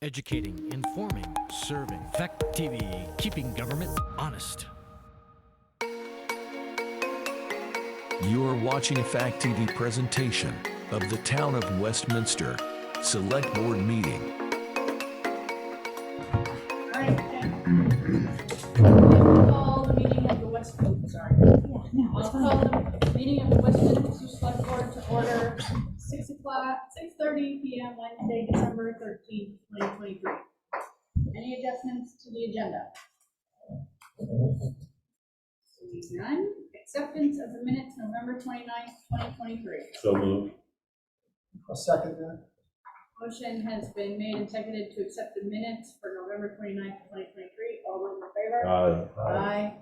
Educating, informing, serving. Fact TV, keeping government honest. You are watching a Fact TV presentation of the Town of Westminster Select Board Meeting. All right, I'll call the meeting of the I'll call the meeting of the Westminster Select Board to order 6:30 p.m. Wednesday, December 13th, 2023. Any adjustments to the agenda? Seeing none. Acceptance of the minutes November 29th, 2023. So moved. I'll second that. Motion has been made and seconded to accept the minutes for November 29th, 2023. All those in favor? Aye.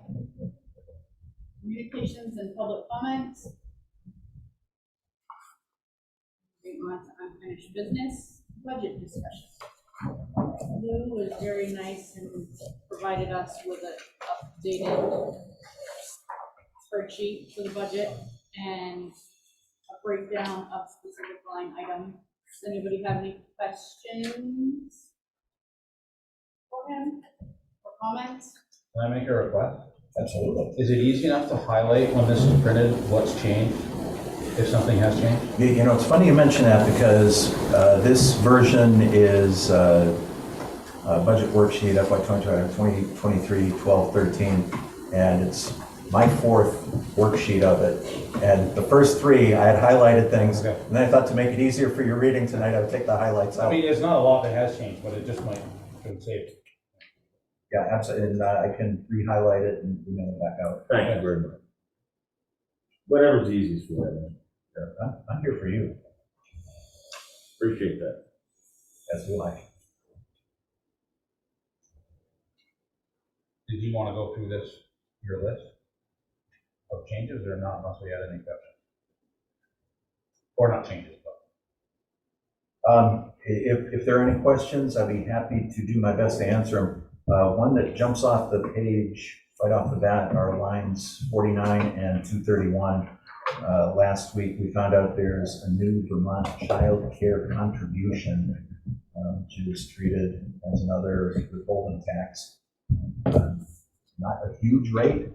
Communications and public comments. Moving on to unfinished business, budget discussion. Lou was very nice and provided us with an updated spreadsheet for the budget and a breakdown of specific line items. Does anybody have any questions for him or comments? Can I make a request? Absolutely. Is it easy enough to highlight when this is printed what's changed, if something has changed? You know, it's funny you mention that because this version is budget worksheet FY 2023, 12, 13, and it's my fourth worksheet of it. And the first three, I had highlighted things, Okay. and then I thought to make it easier for your reading tonight, I would take the highlights out. I mean, there's not a lot that has changed, but it just might save. Yeah, absolutely, and I can re-highlight it and email it back out. Thank you very much. Whatever's easiest for you. I'm here for you, Appreciate that. as do I. Did you want to go through this, your list of changes or not, unless we had any exceptions? Or not changes, but. If there are any questions, I'd be happy to do my best to answer them. One that jumps off the page right off the bat are lines 49 and 231. Last week, we found out there's a new Vermont child care contribution, which is treated as another withholding tax. Not a huge rate,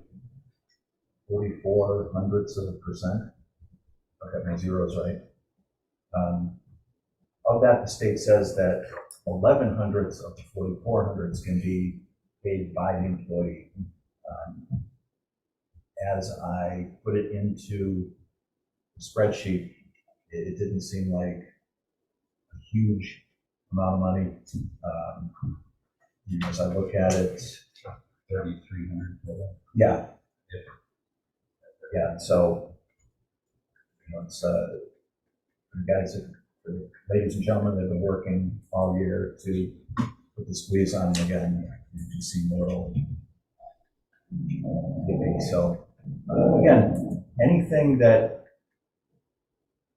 44 hundredths of a percent. I got my zeros right. Of that, the state says that 11 hundredths of the 44 hundredths can be paid by the employee. As I put it into the spreadsheet, it didn't seem like a huge amount of money. As I look at it, 3,300. yeah. Yeah, so, it's, the guys, the ladies and gentlemen, they've been working all year to put the squeeze on them again. You can see more giving. So, again, anything that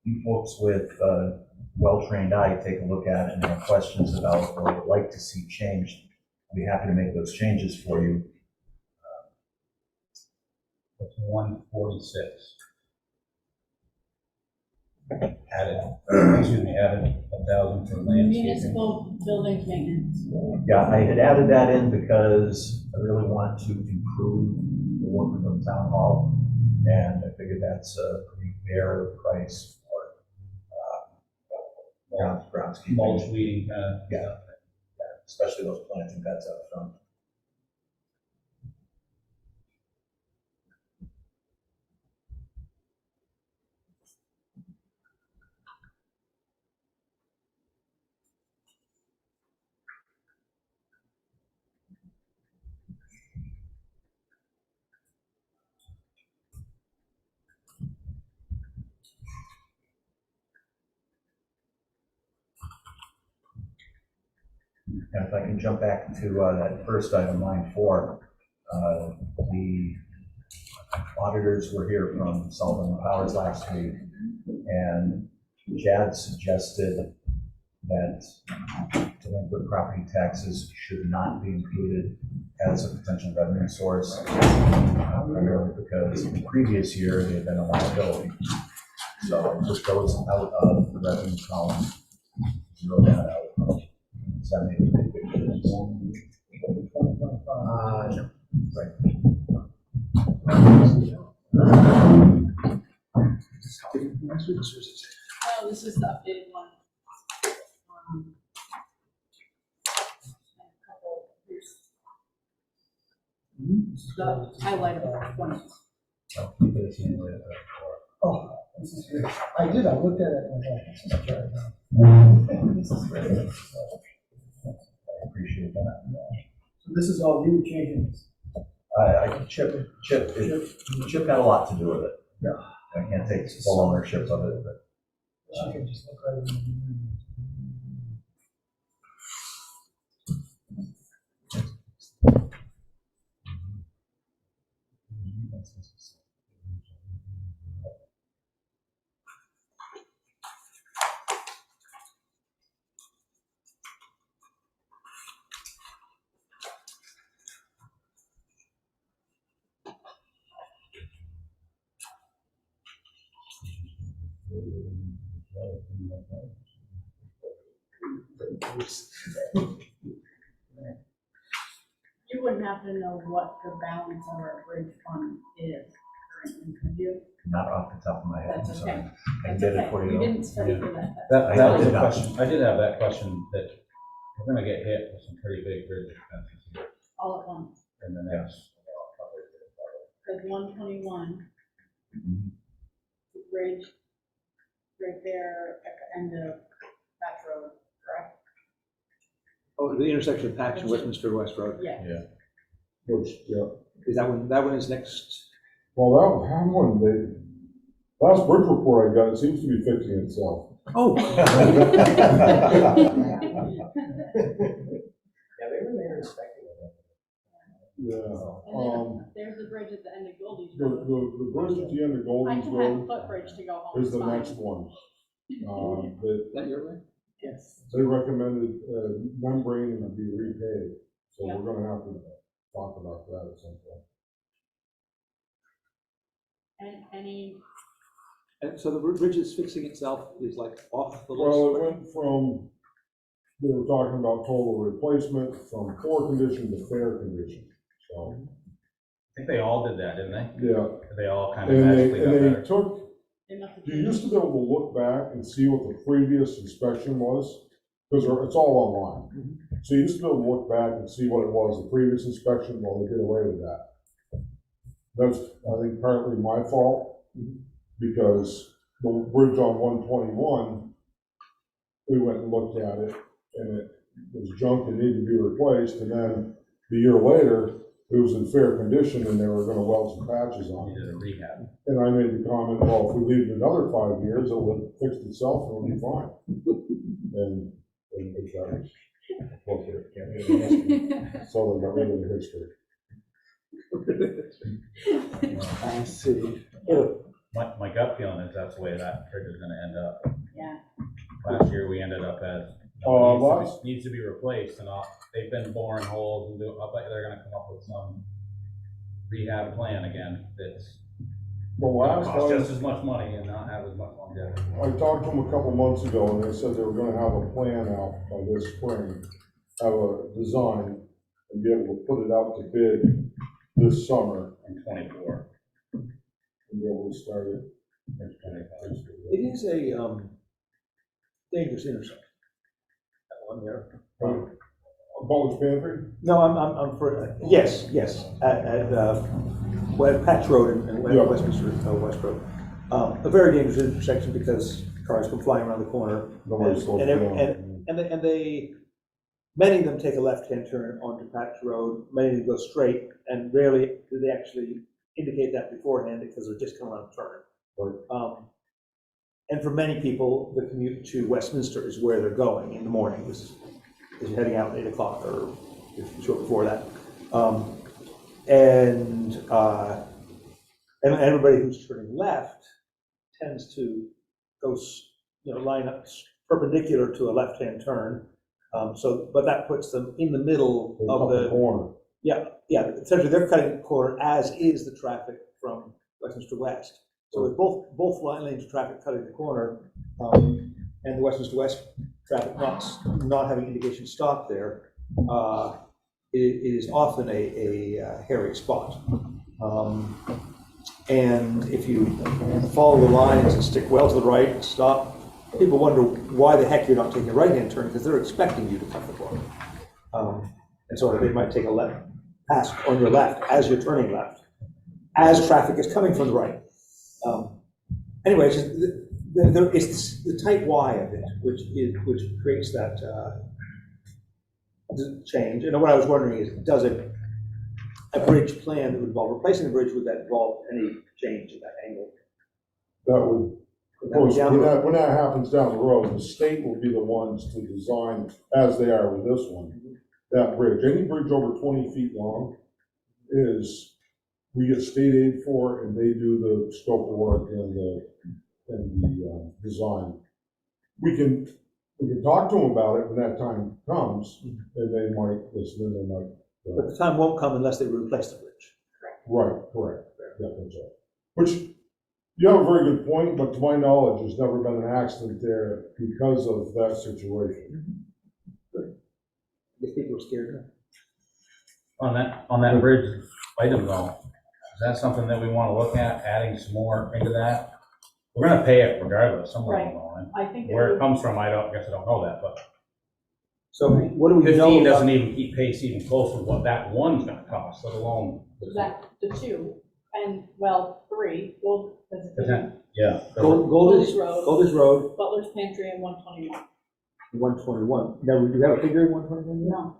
you folks with well-trained eye take a look at and have questions about or would like to see changed, I'll be happy to make those changes for you. That's 146. Added 1,000 for landscaping. Municipal buildings maintenance. Yeah, I had added that in because I really want to improve the work of the town hall, and I figured that's a pretty fair price for groundskeeping. Mulch weeding, Yeah, especially those planting beds up front. And if I can jump back to that first item, line 4, the auditors were here from Sullivan and Powers last week, and Chad suggested that delinquent property taxes should not be included as a potential revenue source, primarily because in the previous year they had been a liability. So it just goes out of the revenue column, zero that out. So that may be a big difference. No, right. Oh, this is the updated one. A couple, here's the highlighted one. So keep it in with, Oh, this is great. I did, I looked at it and I was like, this is great. I appreciate that. So this is all you changing this? Chip had a lot to do with it. Yeah. I can't take full ownership of it, but You can just look right in. You wouldn't happen to know what the balance of our bridge fund is currently, could you? not off the top of my head. That's I'm sorry. okay. I can That's get it okay. for You you. didn't study Yeah. for that. That was did a not. question, I did have that question, that we're gonna get hit with some pretty big bridge expenses here All at once, in the next couple of years. because 121, Mhm. the bridge right there at the end of that road, correct? Oh, the intersection of Patch and Westminster West Road. Yeah. Which, yeah, Is that one is next? well, that one, last bridge report I got, it seems to be fixing itself. Oh. Yeah, they were there inspecting it. Yeah, And then there's the bridge at the end of Goldie's the Road. bridge at the end of I Goldie's can have Road footbridge to go home. is it's the fine. next one. Is that your way? Yes. They recommended membrane to be repaved, so Yeah. we're gonna have to talk about that at some point. And any, And so the bridge is fixing itself is like off the list? Well, it went from, they were talking about total replacement, from poor condition to fair condition, so, I think they all did that, didn't they? yeah. They all kind of And magically got they better. took, they must have. you used to be able to look back and see what the previous inspection was, because it's all online. So you used to be able to look back and see what it was, the previous inspection, well, they did away with that. That's, I think, partly my fault, because the bridge on 121, we went and looked at it, and it was junk and needed to be replaced, and then the year later, it was in fair condition, and they were gonna weld some patches on We it. did a rehab. And I made the comment, well, if we leave it another 5 years, it will fix itself and it'll be fine. And it does. Okay, so they got rid of the history. I see. My gut feeling is that's the way that bridge is gonna end up. Yeah. Last year, we ended up as, needs to be replaced, and they've been boring holes and I'll bet they're gonna come up with some rehab plan again that's The gonna last cost just time, as much money and not have as much longevity. I talked to them a couple months ago, and they said they were gonna have a plan out by this spring, have a design, and be able to put it out to bid this summer, In 24. and be able to start it. in 25. It is a dangerous intersection. That one there. Butler's Pantry? No, I'm for, yes, at Patch Road and Yeah. Westminster West Road. A very dangerous intersection because cars come flying around the corner. Nobody's supposed And to every- know. and they, many of them take a left-hand turn onto Patch Road, many of them go straight, and rarely do they actually indicate that beforehand because they're just coming on a turn. Right. And for many people, the commute to Westminster is where they're going in the morning, because you're heading out at 8 o'clock or short before that. And everybody who's turning left tends to go, line up perpendicular to a left-hand turn. But that puts them in the middle They of cut the corner. yeah, essentially they're cutting the corner, as is the traffic from Westminster West. So with both lanes of traffic cutting the corner, and the Westminster West traffic not having indication stop there, it is often a hairy spot. And if you follow the lines and stick well to the right and stop, people wonder why the heck you're not taking a right-hand turn, because they're expecting you to cut the corner. And so they might take a left pass on your left as you're turning left, as traffic is coming from the right. Anyway, it's the tight Y of it, which creates that change. And what I was wondering is, does a bridge plan that would involve replacing the bridge, would that involve any change in that angle? That would, of course, when that happens down the road, the state will be the ones to design, as they are with this one, that bridge. Any bridge over 20 feet long we get state aid for, and they do the scope of work and the design. We can talk to them about it when that time comes, and they might listen, and they might. But the time won't come unless they replace the bridge. Right, correct. Yeah, that's right. Which, you have a very good point, but to my knowledge, there's never been an accident there because of that situation. Good. I guess people are scared. On that bridge item though, is that something that we want to look at, adding some more into that? We're gonna pay it regardless, somewhere along the line. I think Where it comes from, I guess I don't know that, but So what do we know 15 about? doesn't even keep pace even closer to what that one's gonna cost, let alone. the two, and, well, three, well, Yeah. Golders Road, Road, Butler's Pantry, and 121. 121. Now, do you have a figure in 121? No,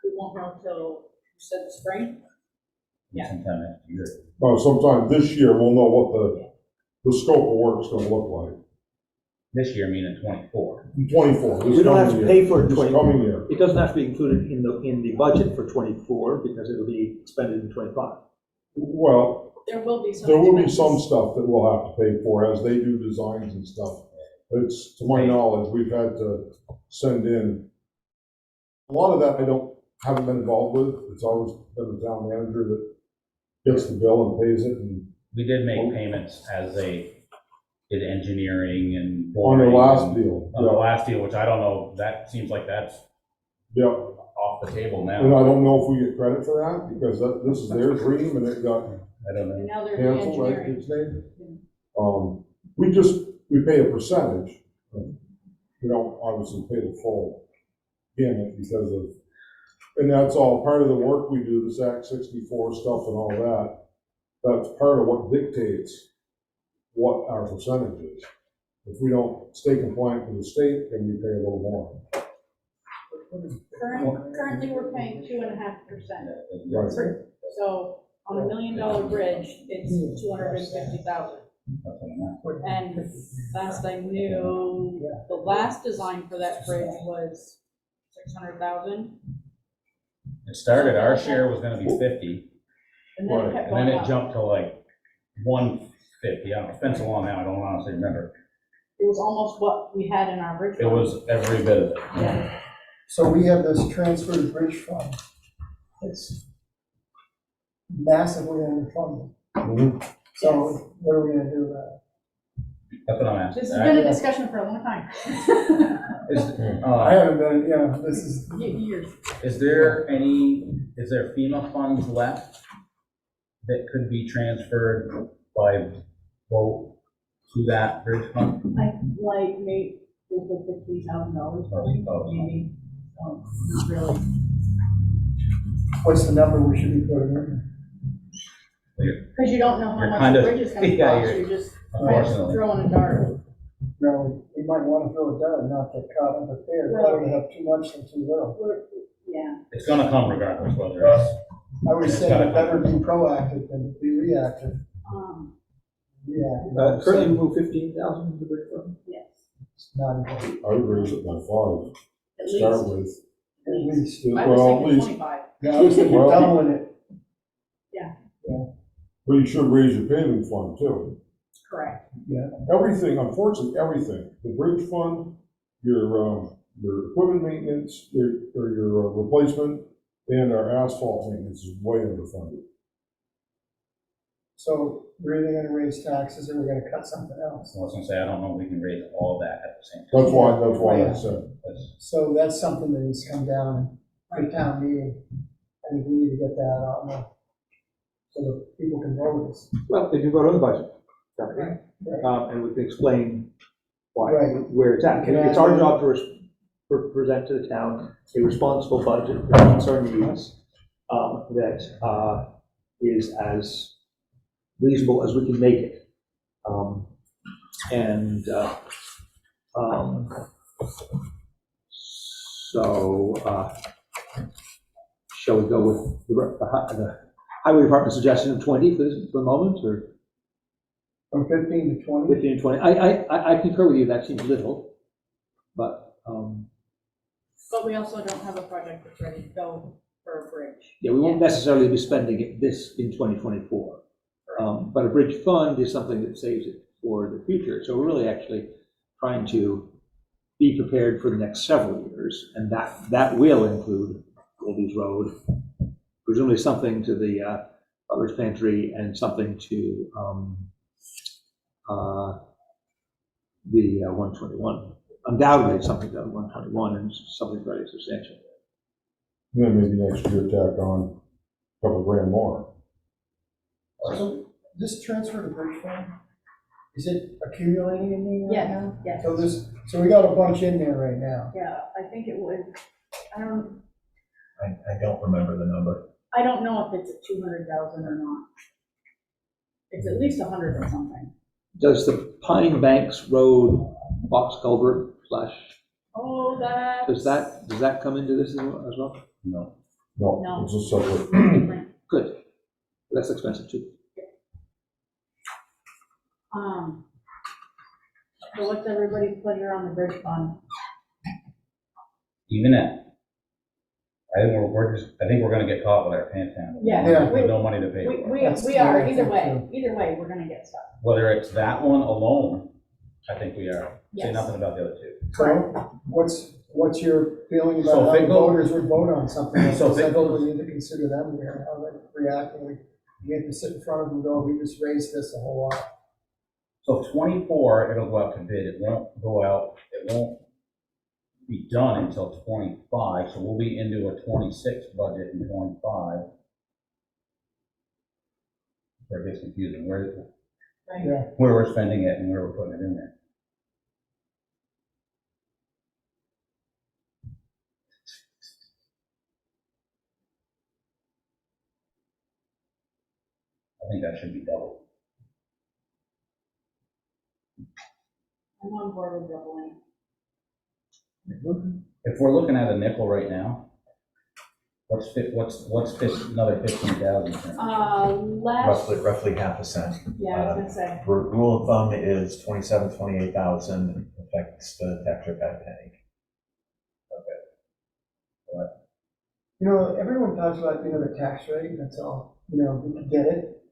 we won't know till, you said the spring? Yeah. Sometime next year. Sometime this year, we'll know what the scope of work is gonna look like. This year, meaning 24. 24. We don't have to pay for it this 20. coming year. It doesn't have to be included in the budget for 24 because it'll be expended in 25. Well, There will be some. there will be expenses. some stuff that we'll have to pay for as they do designs and stuff. It's, to my knowledge, we've had to send in, a lot of that haven't been involved with. It's always been the town manager that gets the bill and pays it, and We did make payments as they did engineering and. on the boring last and- deal. On the last deal, which I don't know, that seems like that's Yeah, off the table and now. I don't know if we get credit for that, because this is their dream, and it got I don't know. And now they're canceled, right, re-engineering. its name? We pay a percentage. We don't obviously pay the full gamut because of, and that's all part of the work we do, this Act 64 stuff and all that. That's part of what dictates what our percentage is. If we don't stay compliant with the state, then we pay a little more. Currently, we're paying 2.5%. Right. So on $1 million bridge, it's 250,000. And last I knew, the last design for that bridge was 600,000. It started, our share was gonna be 50, And then it kept and going then it up. jumped to like 150. I don't know, it's been so long now, I don't honestly remember. It was almost what we had in our bridge. It fund. was every bit of it. Yeah. So we have this transferred bridge fund. It's massively underfunded. So what are we gonna do about That's what I'm asking. This has been a discussion for a long time. it? I haven't been, this is, Years. Is there FEMA funds left that could be transferred by vote to that bridge fund? Like maybe $50,000 maybe. Not really. what's the number we should be putting in? Because you don't know how You're much kind the of- bridge is gonna yeah, cost, you're- you're just Unfortunately. throwing a dart. No, we might wanna throw it down and not get caught up at there. Well- Better to have too much than too little. Yeah. It's gonna come regardless, whether it's, I would It's say gotta better be proactive than be reactive. Reactive. Currently, we move 15,000 into the bridge fund. Yes. It's not even- I would raise it by 5 At to start least. with. At least. I was Well, at thinking least, 25. Yeah, I was thinking Well- doubling it. but you should raise your paving fund too. Correct. Everything, unfortunately, everything, the bridge fund, your equipment maintenance, your replacement, and our asphalt maintenance is way underfunded. So we're either gonna raise taxes or we're gonna cut something else. I was gonna say, I don't know if we can raise all that at the same time. That's why I said, That's- So that's something that needs to come down for town meeting. I think we need to get that on the, so that people can vote this. Well, if you vote on the budget, Right. and we can explain why, Right. where it's at. And it's our job to present to the town a responsible budget that meets our needs, that is as reasonable as we can make it. Shall we go with the highway department suggestion of 20 for the moment, or From 15 to 20? 15 to 20? I concur with you, that seems little, but, But we also don't have a project that's ready to go for a bridge. yeah, we won't necessarily be spending this in 2024. But a bridge fund is something that saves it for the future. So we're really actually trying to be prepared for the next several years, and that will include Goldie's Road, presumably something to the Butler's Pantry, and something to the 121. Undoubtedly, something to 121, and something very substantial. then maybe next year tack on a couple grand more. So this transfer to bridge fund, is it accumulating in there right Yes, now? yes. So we got a bunch in there right now. Yeah, I think it was, I don't remember the number. don't know if it's at 200,000 or not. It's at least 100 or something. Does the Pine Banks Road box culvert / Oh, that. does that come into this as well? No, No. it's a separate. Good. That's expensive too. So what's everybody's pleasure on the bridge fund? Even at, I think I think we're gonna get caught with our pants down. Yeah. With no money to pay for it. We That's are, what I either think way, we're gonna get stuff. Whether it's that one alone, I think we are. Say Yes. nothing about the other two. So what's your feeling So about how if the it go- voters would vote on something like So if this? it I think goes- we need to consider them here, how they react, and we have to sit in front of them and go, we just raised this a whole lot. So 24, it'll go out to bid, it won't go out, it won't be done until 25, so we'll be into a 26 budget in 25. Where it gets confusing, Yeah, where we're spending it and where we're putting it in there. I think that should be doubled. I'm on board with doubling. If we're looking at a nickel right now, what's another 15,000? Last, Roughly half a cent. yeah, I was gonna say, Rule of thumb is 28,000, affects the tax rate by a penny. you know, everyone talks about, the tax rate, that's all, we can get it.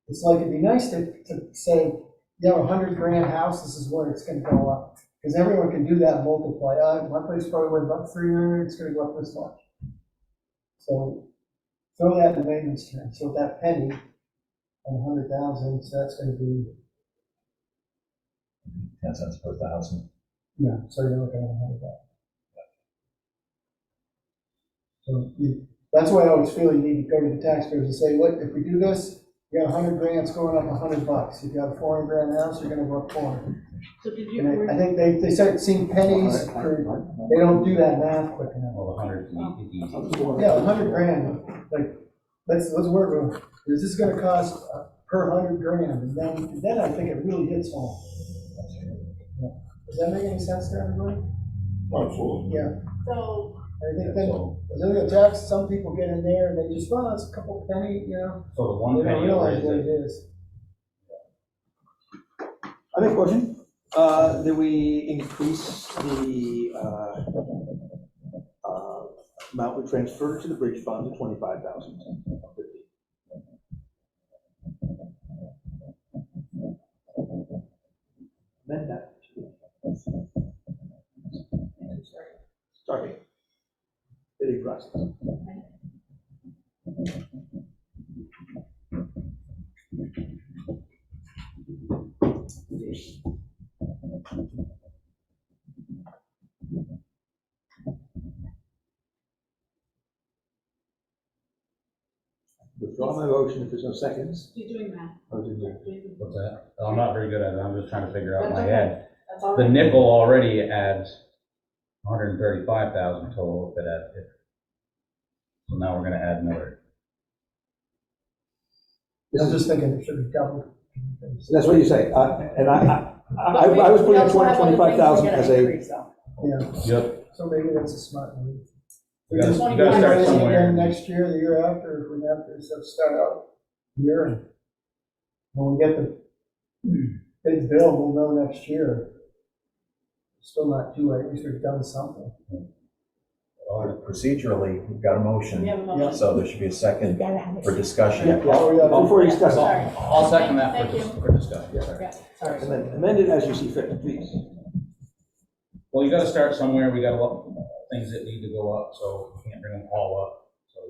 It's like, it'd be nice to say, you have a 100 grand house, this is where it's gonna go up. Because everyone can do that and multiply, my place probably went about 300, it's gonna go up this much. So throw that in the maintenance term, so that penny on 100,000, so that's gonna be, 10 cents per thousand. so you're looking at 100,000. So that's why I always feel you need to go to the taxpayers and say, look, if we do this, you got 100 grand, it's going up $100. If you got a 400 grand house, you're gonna go up 400. so did you, And I think they start seeing pennies, they don't do that math quick enough. Well, the 100 is easy. Yeah, 100 grand, like, let's work with, is this gonna cost per 100 grand? And then I think it really hits home. Yeah. Does that make any sense to everybody? Absolutely. Yeah, so, I think then, as a tax, some people get in there and they just, well, it's a couple penny, So the one they don't penny realize what is it is. I make a motion that we increase the amount we transfer to the bridge fund to 25,000. Amend that. Starting. Bidding process. withdraw my motion if there's no seconds. He's doing that. Or did you? What's that? I'm not very good at it, I'm just trying to figure out in That's my okay. head. That's all The right. nickel already adds 135,000 total if it adds, so now we're gonna add another. I'm just thinking it should be doubled. That's what you say, and I was putting in 25,000 as a, Yeah, Yep. so maybe that's a smart move. You gotta, Just you gotta start raise it somewhere. again next year, the year after, if we have to, so start out here. And when we get the big bill, we'll know next year. Still not too late, we should have done something. Procedurally, we've got a We motion, have a motion. so there should be a second for discussion. yeah, before you discuss it. Sorry. I'll second that Thank for, you. for discussion. Sorry. Yeah, sorry. And then amend it as you see fit, please. Well, you gotta start somewhere, we got a lot of things that need to go up, so we can't bring them all up, so.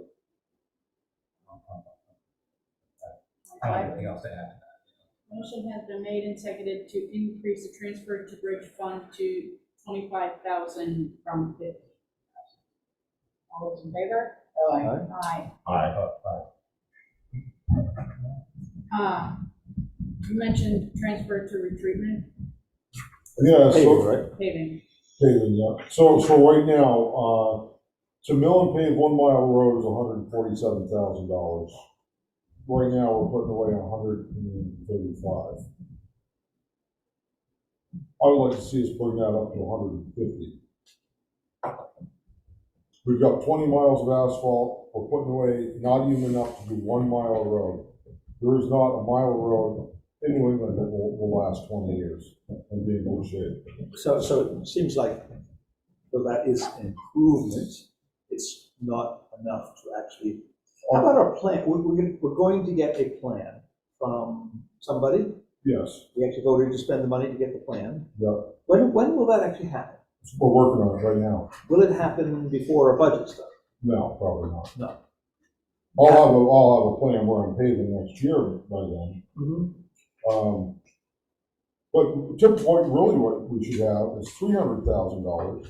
I don't have anything else to add. Motion has been made and seconded to increase the transfer to bridge fund to 25,000 from 50,000. All those in favor? Aye. Aye. You mentioned transfer to retreatment Yeah, Paving, so, right? paving. paving, yeah. So right now, to mill and pave 1 mile road is $147,000. Right now, we're putting away 135. I would like to see us bring that up to 150. We've got 20 miles of asphalt, we're putting away not even enough to do 1 mile of road. There is not a mile of road in New England that will last 20 years and be in good shape. So it seems like, though that is an improvement, it's not enough to actually, how about our plan? We're going to get a plan from somebody. Yes, We actually voted to spend the money to get the plan. yeah, When will that actually happen? we're working on it right now. Will it happen before our budget stuff? No, probably not. No. I'll have a plan where I'm paving next year by then. Mm-hmm. But typically, really what we should have is $300,000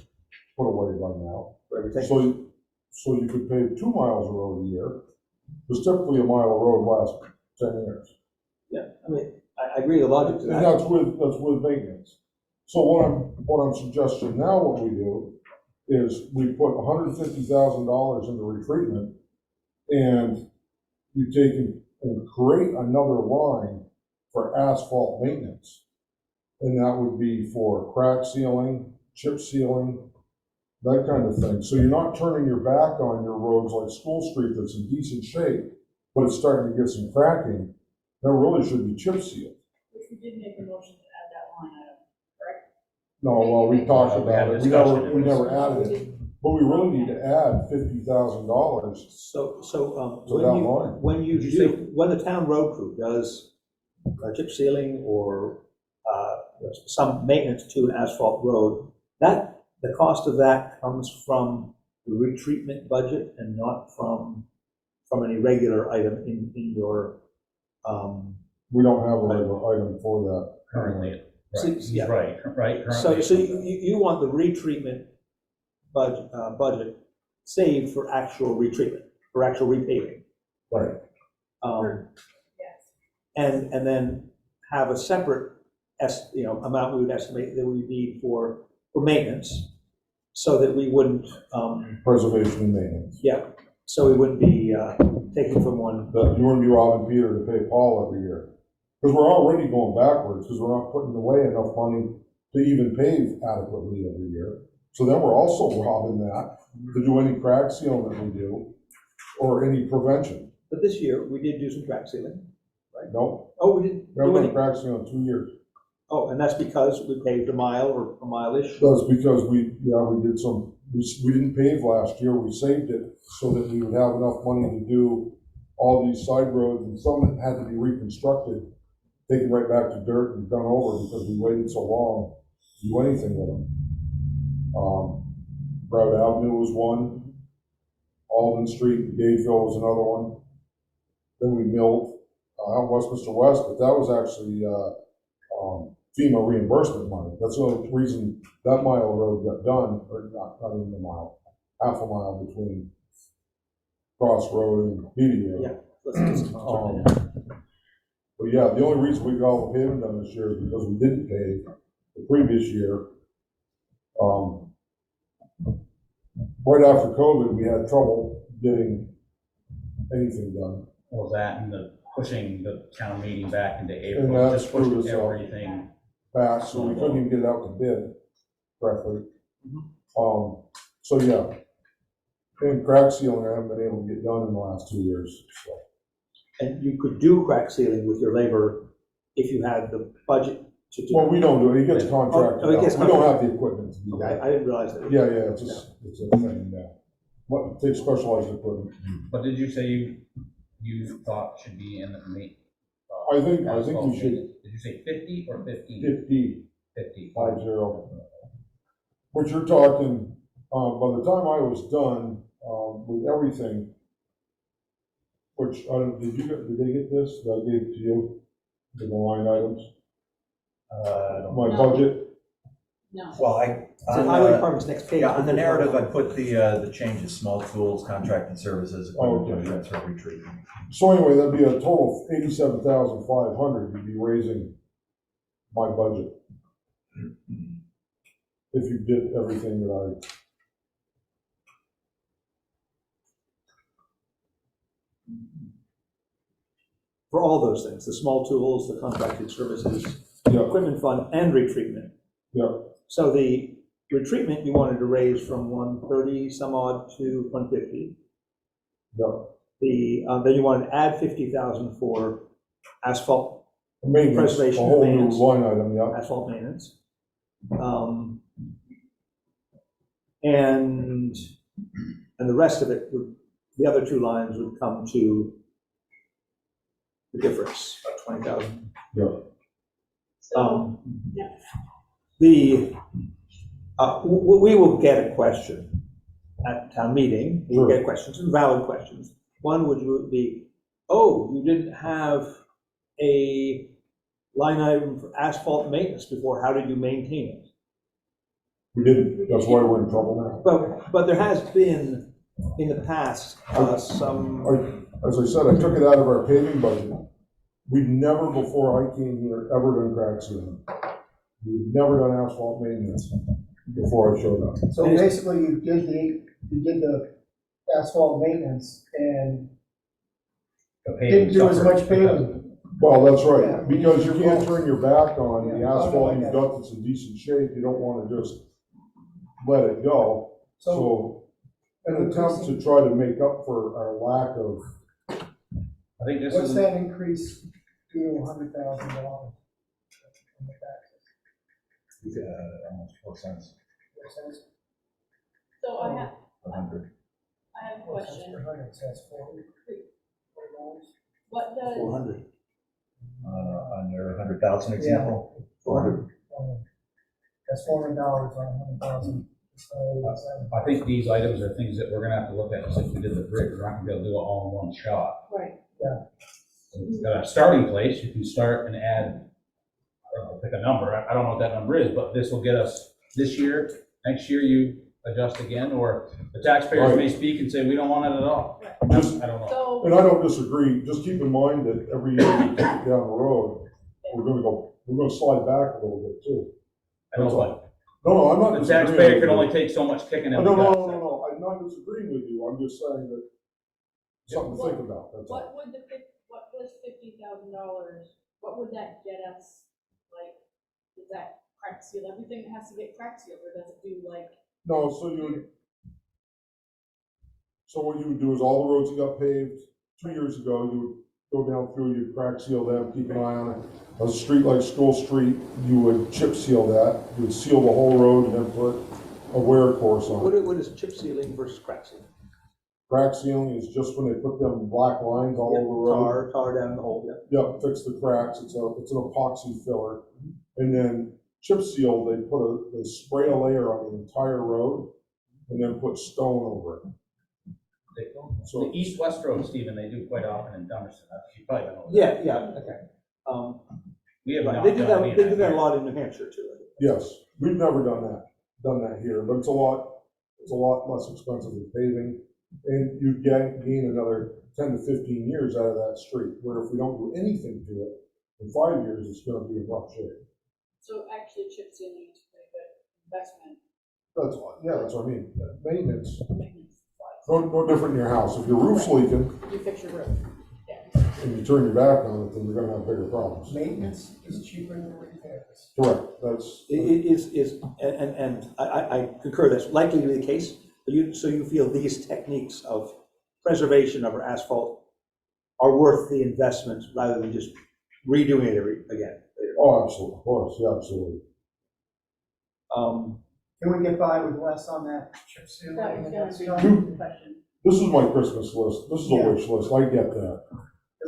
put away by now. For everything. So you could pave 2 miles of road a year, because typically a mile of road lasts 10 years. Yeah, I mean, I agree with the logic to And that. that's with maintenance. So what I'm suggesting now, what we do is we put $150,000 into retreatment, and you take and create another line for asphalt maintenance. And that would be for crack sealing, chip sealing, that kind of thing. So you're not turning your back on your roads like School Street that's in decent shape, but it's starting to get some cracking. That really should be chip sealed. Which we did make a motion to add that line item, correct? No, well, we talked about it, we never added We it, did. but we really need to add $50,000 So, to when that you, line. when you do, when the town road crew does chip sealing or some maintenance to an asphalt road, that, the cost of that comes from the retreatment budget and not from any regular item in your, We don't have a regular item for that. Currently, See, right, he's yeah. right, currently. so you want the retreatment budget saved for actual retreatment, for actual repaving. Right. Yes. And then have a separate amount we would estimate that we need for maintenance, so that we wouldn't, Preservation and maintenance. so we wouldn't be taking from one. That you wouldn't be robbing Peter to pay Paul every year. Because we're already going backwards, because we're not putting away enough money to even pave adequately every year. So then we're also robbing that to do any crack sealing that we do, or any prevention. But this year, we did do some crack sealing. Nope, Oh, we didn't we haven't do done any. crack sealing in 2 years. Oh, and that's because we paved a mile or a mile-ish. That's because we did some, we didn't pave last year, we saved it so that we would have enough money to do all these side roads, and some that had to be reconstructed, taken right back to dirt and done over because we waited so long to do anything with them. Broad Avenue was one, Alden Street, Gageville was another one. Then we milled out Westminster West, but that was actually FEMA reimbursement money. That's the only reason that mile of road got done, or not even a mile, half a mile between Cross Road and Beatty Road. Yeah. But yeah, the only reason we got all the paving done this year is because we didn't pave the previous year. Right after COVID, we had trouble getting anything done. Well, that and the pushing the town meeting back into And April, that just pushed screwed us up. everything. Back, so we couldn't even get it out to bid correctly. So yeah. And crack sealing, I haven't been able to get done in the last 2 years, so. And you could do crack sealing with your labor if you had the budget to do. Well, we don't do it, he gets contracted Oh, he out. gets We don't have the equipment to do Okay, that. I didn't realize that. Yeah, it's it's a thing, yeah. What, take specialized equipment. But did you say you thought should be in the meet? I think we should. Did you say 50 or 15? 50, 50. 50. What you're talking, by the time I was done, with everything, which, did they get this, that I gave to you, the line items? My No. budget, No. Well, So highway department's next page. yeah, on the narrative, I put the changes, small tools, contracted services, equipment, transfer, retreat. so anyway, that'd be a total of 87,500, you'd be raising my budget. If you did everything that For all those things, the small tools, the contracted services, yeah, equipment fund, and retreatment. yeah, So the retreatment you wanted to raise from 130 some odd to 150. yeah. Then you wanted to add 50,000 for asphalt, Maintenance, a Preservation and whole new maintenance. line item, yeah. asphalt maintenance. And the rest of it, the other two lines would come to the difference, about 20,000. Yeah. So, yeah. We will get a question at town meeting. We'll Sure. get questions, and valid questions. One would be, oh, you didn't have a line item for asphalt maintenance before, how did you maintain it? We didn't, that's why we're in trouble now. But there has been, in the past, some, As I said, I took it out of our paving budget. We've never, before I came here, ever done crack sealing. We've never done asphalt maintenance before I showed up. So basically, you did the asphalt maintenance and The didn't paving do as suffered much paving. Well, that's Yeah. right, because you can't turn your back on the Yeah, asphalt I you've got that's in decent shape. You don't want to just let it go. So, an attempt to try to make up for our lack of, I think this What's is, that increase to $100,000? Almost 4 cents, So I have a hundred. a question. $400. What does, 400. On your 100,000 example. 400. That's $400 on 100,000. I think these items are things that we're gonna have to look at, just like we did the bridge. We're not gonna be able to do it all in one shot. right, So we've got a starting place, you can start and add, I don't know, pick a number, I don't know what that number is, but this will get us this year, next year you adjust again, or the taxpayers may speak and say, we don't want it at all. just, I don't know. so, and I don't disagree, just keep in mind that every year we keep down the road, we're gonna slide back a little bit too. I know what, No, I'm not the disagreeing. taxpayer with can you. only take so much kicking in No, the no, guts. no, I'm not disagreeing with you, I'm just saying that, something to think about, that's all. what would what was $50,000, what would that get us? Like, does that crack seal everything that has to get crack sealed, or does it do like? No, so what you would do is all the roads that got paved 2 years ago, you would go down through, you'd crack seal them, keep an eye on it. A street like School Street, you would chip seal that, you would seal the whole road and then put a wear course on it. What is chip sealing versus crack sealing? Crack sealing is just when they put them black lines all over the road. Tar down the hole, yeah. Yeah, fix the cracks, it's an epoxy filler. And then chip seal, they spray a layer on the entire road and then put stone over it. So- The east-west road, Stephen, they do quite often in Dummerston, you probably don't know. Yeah, okay. We have Right, not they do done that, any they of do that a here. lot in New Hampshire too. Yes, we've never done that here, but it's a lot less expensive than paving. And you gain another 10 to 15 years out of that street, where if we don't do anything to it, in 5 years, it's gonna be in rough shape. So actually chip sealing is a pretty good investment. That's what I mean, maintenance, Maintenance-wise. no different in your house. If your roof's leaking You fix your roof. and you turn your back on it, then you're gonna have bigger problems. Maintenance is cheaper than repairs. Correct, that's, It is, and I concur that's likely to be the case, but so you feel these techniques of preservation of our asphalt are worth the investment rather than just redoing it again. oh, absolutely, of course, yeah, absolutely. Can we get by with less on that chip seal? That was gonna Because be the question. This is my Christmas list, this is a Yeah. wish list, I get that.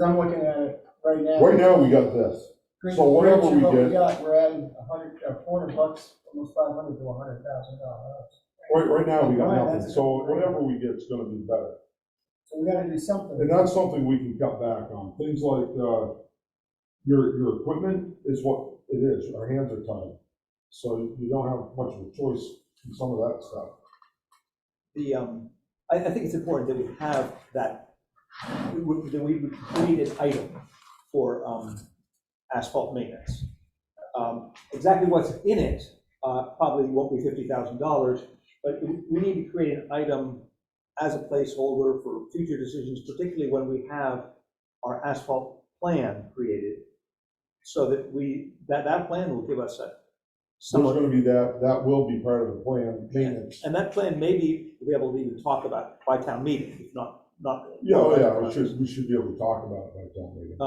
I'm looking at it right now. Right now, we got this. So whatever we What get- got, we're adding $400, almost $500 to $100,000. Right now, we got Right, nothing, that's a so good whatever we get is gonna be better. So we gotta do something. And that's something we can cut back on. Things like, your equipment is what it is, our hands are tied. So you don't have much of a choice in some of that stuff. I think it's important that we have that, that we would create an item for asphalt maintenance. Exactly what's in it probably won't be $50,000, but we need to create an item as a placeholder for future decisions, particularly when we have our asphalt plan created, so that that plan will give us There's somewhat. gonna be that will be part of the plan, maintenance. And that plan maybe we'll be able to even talk about by town meeting, if not. Yeah, we should be able to talk about it by town meeting.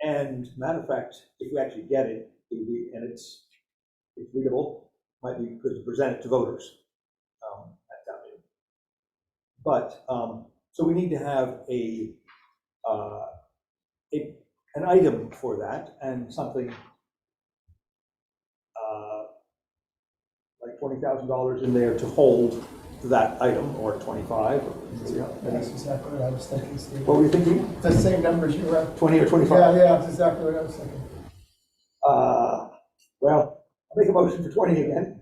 And matter of fact, if we actually get it, and it's readable, might be good to present it to voters at town meeting. But, so we need to have an item for that, and something like $20,000 in there to hold that item, or 25, or, That's exactly what I was thinking, Steve. what were you thinking? It's the same numbers you were. 20 or 25? Yeah, that's exactly what I was thinking. Well, I'll make a motion for 20 again,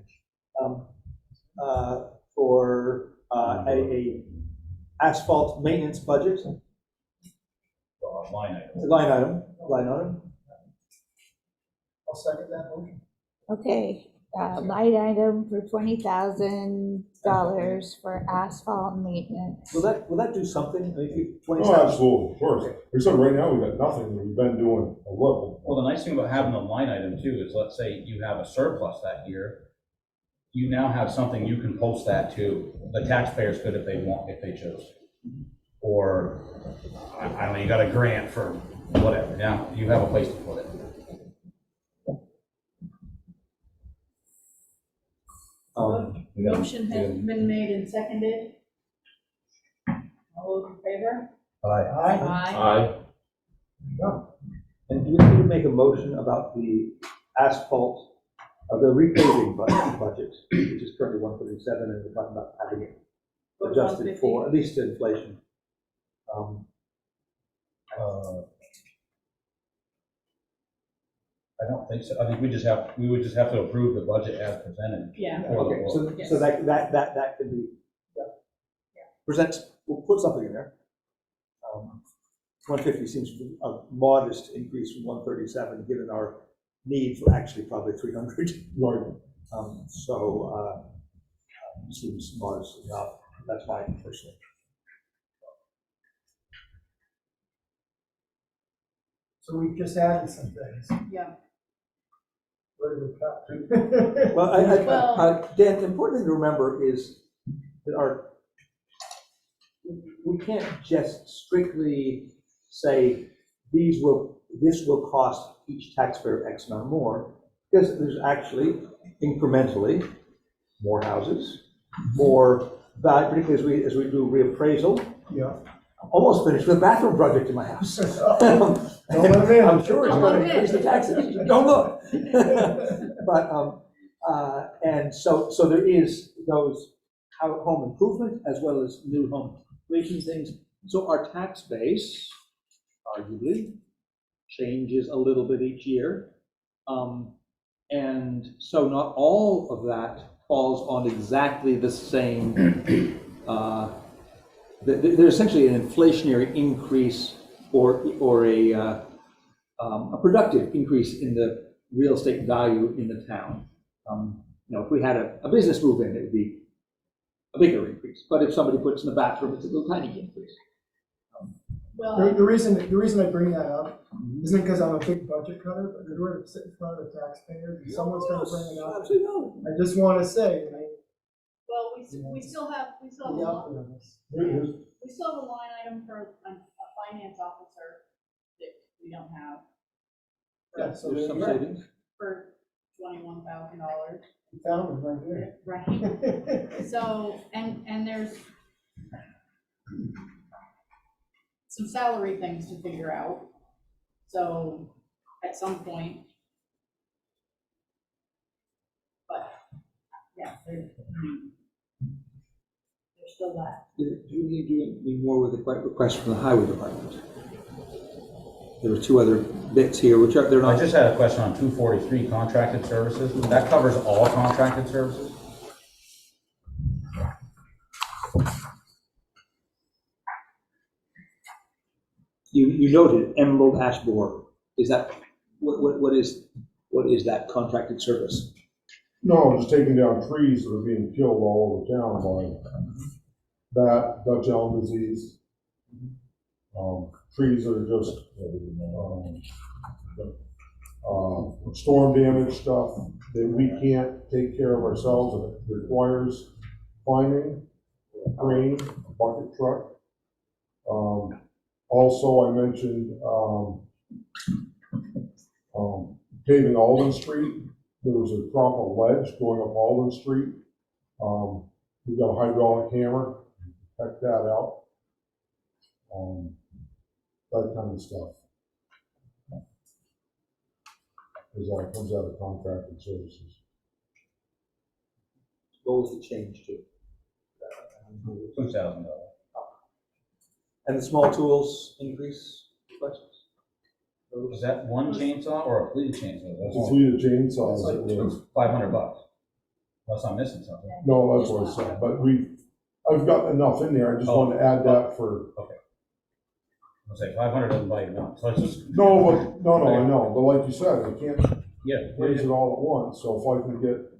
for a asphalt maintenance budget, Line item. line item. I'll second that motion. Okay, line item for $20,000 for asphalt maintenance. Will that do something? I mean, if you- Oh, 20,000. absolutely, of course. Except right now, we got nothing, we've been doing a little. Well, the nice thing about having a line item too is, let's say you have a surplus that year, you now have something you can post that to. The taxpayers could if they chose. Or, I don't know, you got a grant for whatever, now you have a place to put it. We got- Motion has been made and seconded. All those in favor? Aye. Aye. And do we need to make a motion about the asphalt, the repaving budget, which is currently 137, and we're talking about having it adjusted for, at least to inflation? I don't think so. I think we would just have to approve the budget as presented. Yeah. Okay, so Yes. that can be, we'll put something in there. 150 seems a modest increase from 137, given our need for actually probably 300. Right. Seems modest enough. That's my personal. So we've just added some things. Yeah. Where do we cut? Well, Dan, the important thing to remember is that we can't just strictly say this will cost each taxpayer X amount more, because there's actually incrementally more houses, more value, particularly as we do reappraisal. Yeah. Almost finished with a bathroom project in my house. Don't let 'em in. I'm sure it's going to increase the taxes. Don't look. But and so there is those home improvement as well as new home creation things. So our tax base arguably changes a little bit each year, and so not all of that falls on exactly the same there's essentially an inflationary increase or a productive increase in the real estate value in the town. If we had a business move in, it would be a bigger increase. But if somebody puts in the bathroom, it's a little tiny increase. Well, The reason I bring that up isn't because I'm a big budget cutter, but in order to sit in front of the taxpayers, and someone's gonna bring it up. Absolutely not. I just wanna say, well, we still have a be line, out there on this. we still have a line item for a finance officer that we don't have. Yeah, so There's some savings. For $21,000. You found it right there. Right. So, and there's some salary things to figure out. So at some point, but yeah, there's still that. Do we need to do any more with the request from the highway department? There were two other bits here, which are, they're I not. just had a question on 243 contracted services. That covers all contracted services? You noted emerald ash borer. Is that, what is that contracted service? No, just taking down trees that are being killed all over town by that, Dutch elm disease. Trees that are just, storm damage stuff that we can't take care of ourselves, and it requires finding a crane, a bucket truck. Also, I mentioned, paving Alden Street. There was a drop of ledge going up Alden Street. We've got a hydraulic hammer, check that out. That kind of stuff. Because that comes out of contracted services. What was the change to? $2,000. And the small tools increase questions? Is that one chainsaw or a fleet chainsaw? It's a fleet of chainsaws. It was, $500. Unless I'm missing something. no, that's what I said, but I've got enough in there, I just wanted to add that for. I'll say 500 doesn't buy you one, so it's just. No, I know, but like you said, I can't Yeah. raise it all at once, so if I can get,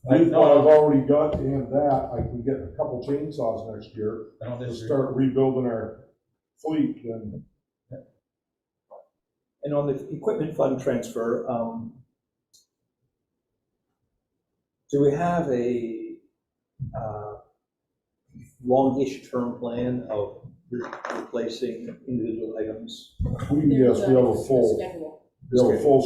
I with know. what I've already got and that, I can get a couple chainsaws next year I don't to disagree. start rebuilding our fleet, then. And on the equipment fund transfer, do we have a longish term plan of replacing individual items? Yes, we have a full, Schedule.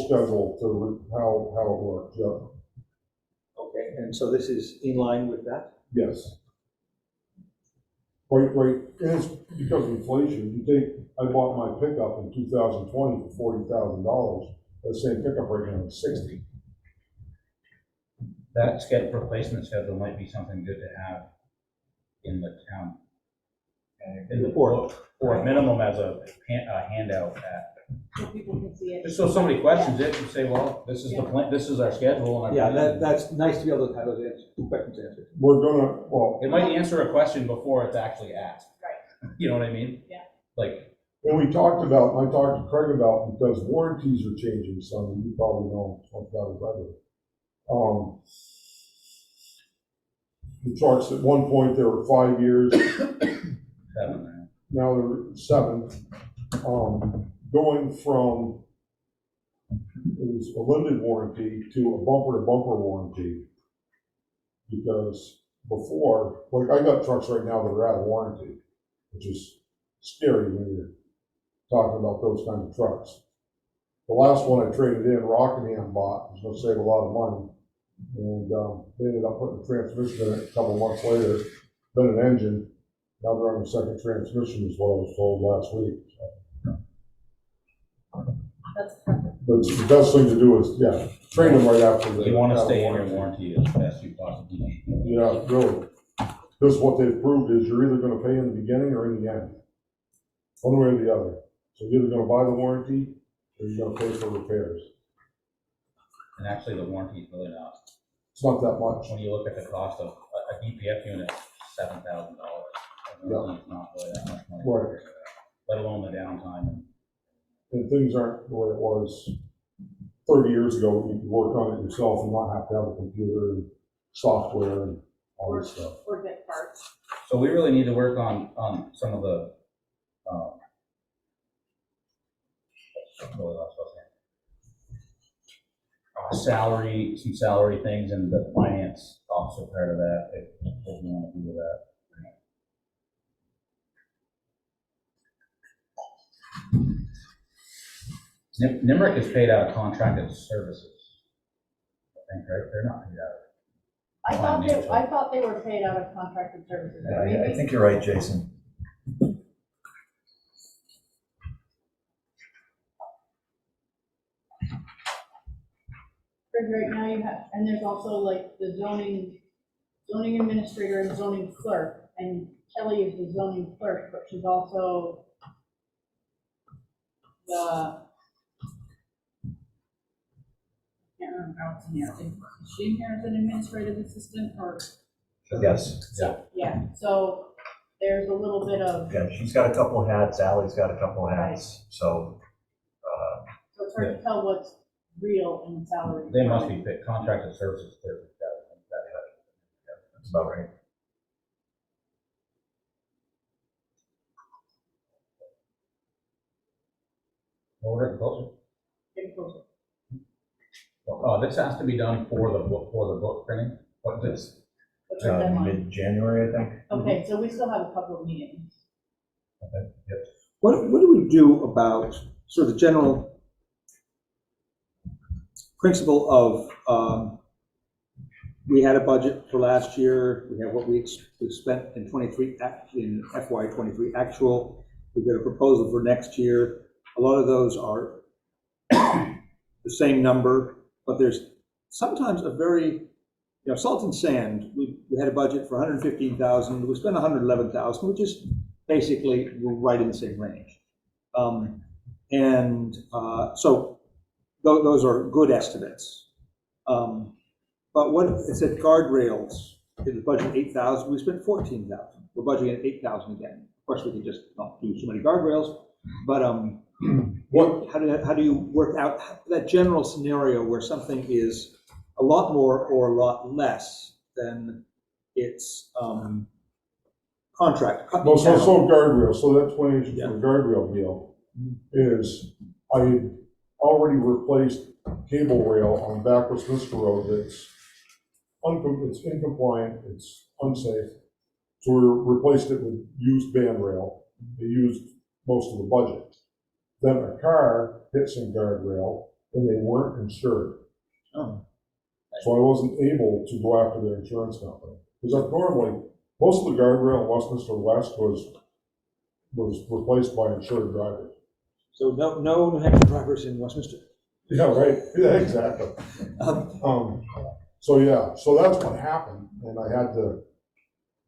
schedule to how it works, yeah, Okay, and so this is in line with that? yes. Right, and it's because of inflation, I bought my pickup in 2020 for $40,000, that same pickup right now is 60. That replacement schedule might be something good to have in the town. In the Report. or a minimum as a handout So people can see it. just so somebody questions it and say, well, this is the plan, this is our schedule. And our Yeah, plan. that's nice to be able to have those questions answered. We're gonna, well, It might answer a question before it's actually asked. Right. You know what I mean? Yeah. Like, and I talked to Craig about, because warranties are changing some, and you probably know about it better. The trucks, at one point, they were 5 years, 7 now. now they're 7. Going from, it was a limited warranty to a bumper-to-bumper warranty. Because before, like, I got trucks right now that are out of warranty, which is scary when you're talking about those kind of trucks. The last one I traded in, Rockingham bought, was gonna save a lot of money. And they ended up putting a transmission in it a couple months later, then an engine. Now they're on the second transmission, is what I was told last week. That's perfect. But the best thing to do is, yeah, train them right after. You want to stay in your warranty as best you possibly can. Yeah, really. Because what they've proved is you're either gonna pay in the beginning or in the end. One way or the other. So you're either gonna buy the warranty or you're gonna pay for repairs. And actually, the warranty is really not. It's not that much. When you look at the cost of a DPF unit, $7,000. Yeah. It's not really that much money. Right. Let alone the downtime. And things aren't the way it was 30 years ago, when you could work on it yourself and not have to have a computer and software and all this stuff. Or get parts. So we really need to work on some of the, some salary things and the finance officer part of that, if you want to do that. Nimerick is paid out of contracted services. I think, right? They're not paid out. I thought they were paid out of contracted services. I think you're right, Jason. Because right now you have, and there's also like the zoning administrator and zoning clerk, and Kelly is the zoning clerk, but she's also the, I can't remember how it's in here. Is she in here as an administrative assistant or? Yes. Yeah, so there's a little bit of, Yeah, she's got a couple of hats, Ally's got a couple of hats, so. so it's hard to tell what's real in the salary. They must be paid contracted services. That's about right. We're getting closer. Getting closer. Oh, this has to be done for the book printing. What this? What's our deadline? Mid-January, I think. Okay, so we still have a couple of meetings. Okay, yep. What do we do about sort of the general principle of, we had a budget for last year, we have what we spent in 23, in FY 23 actual, we've got a proposal for next year. A lot of those are the same number, but there's sometimes a very, salt and sand, we had a budget for 115,000, we spent 111,000, which is basically right in the same range. So those are good estimates. But what it said guardrails in the budget 8,000, we spent 14,000. We're budgeting at 8,000 again. Of course, we can just not do so many guardrails, but how do you work out that general scenario where something is a lot more or a lot less than its contract? No, so guardrail, so that explanation for the guardrail deal is, I already replaced cable rail on back Westminster Road that's it's incompliant, it's unsafe. So we replaced it with used band rail. They used most of the budget. Then a car hit some guardrail and they weren't insured. Oh. So I wasn't able to go after their insurance company. Because normally, most of the guardrail in Westminster West was replaced by insured drivers. So no New Hampshire drivers in Westminster. Yeah, right, yeah, exactly. So that's what happened, and I had to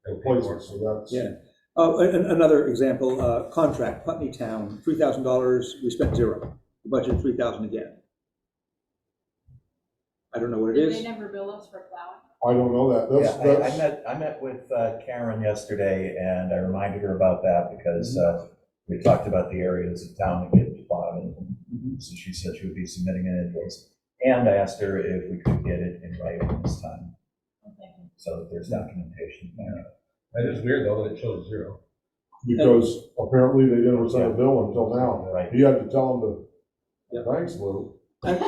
replace it, so that's. Yeah. Another example, contract, Putney Town, $3,000, we spent zero. The budget $3,000 again. I don't know what it Did is. they never bill us for plowing? I don't know that, I met with Karen yesterday, and I reminded her about that because we talked about the areas of town that get plowed, and so she said she would be submitting an invoice. And I asked her if we could get it in writing this time, so that there's documentation. That is weird though that it shows zero. because apparently they didn't send a bill until now. Right. He had to tell them to, thanks, Lou. What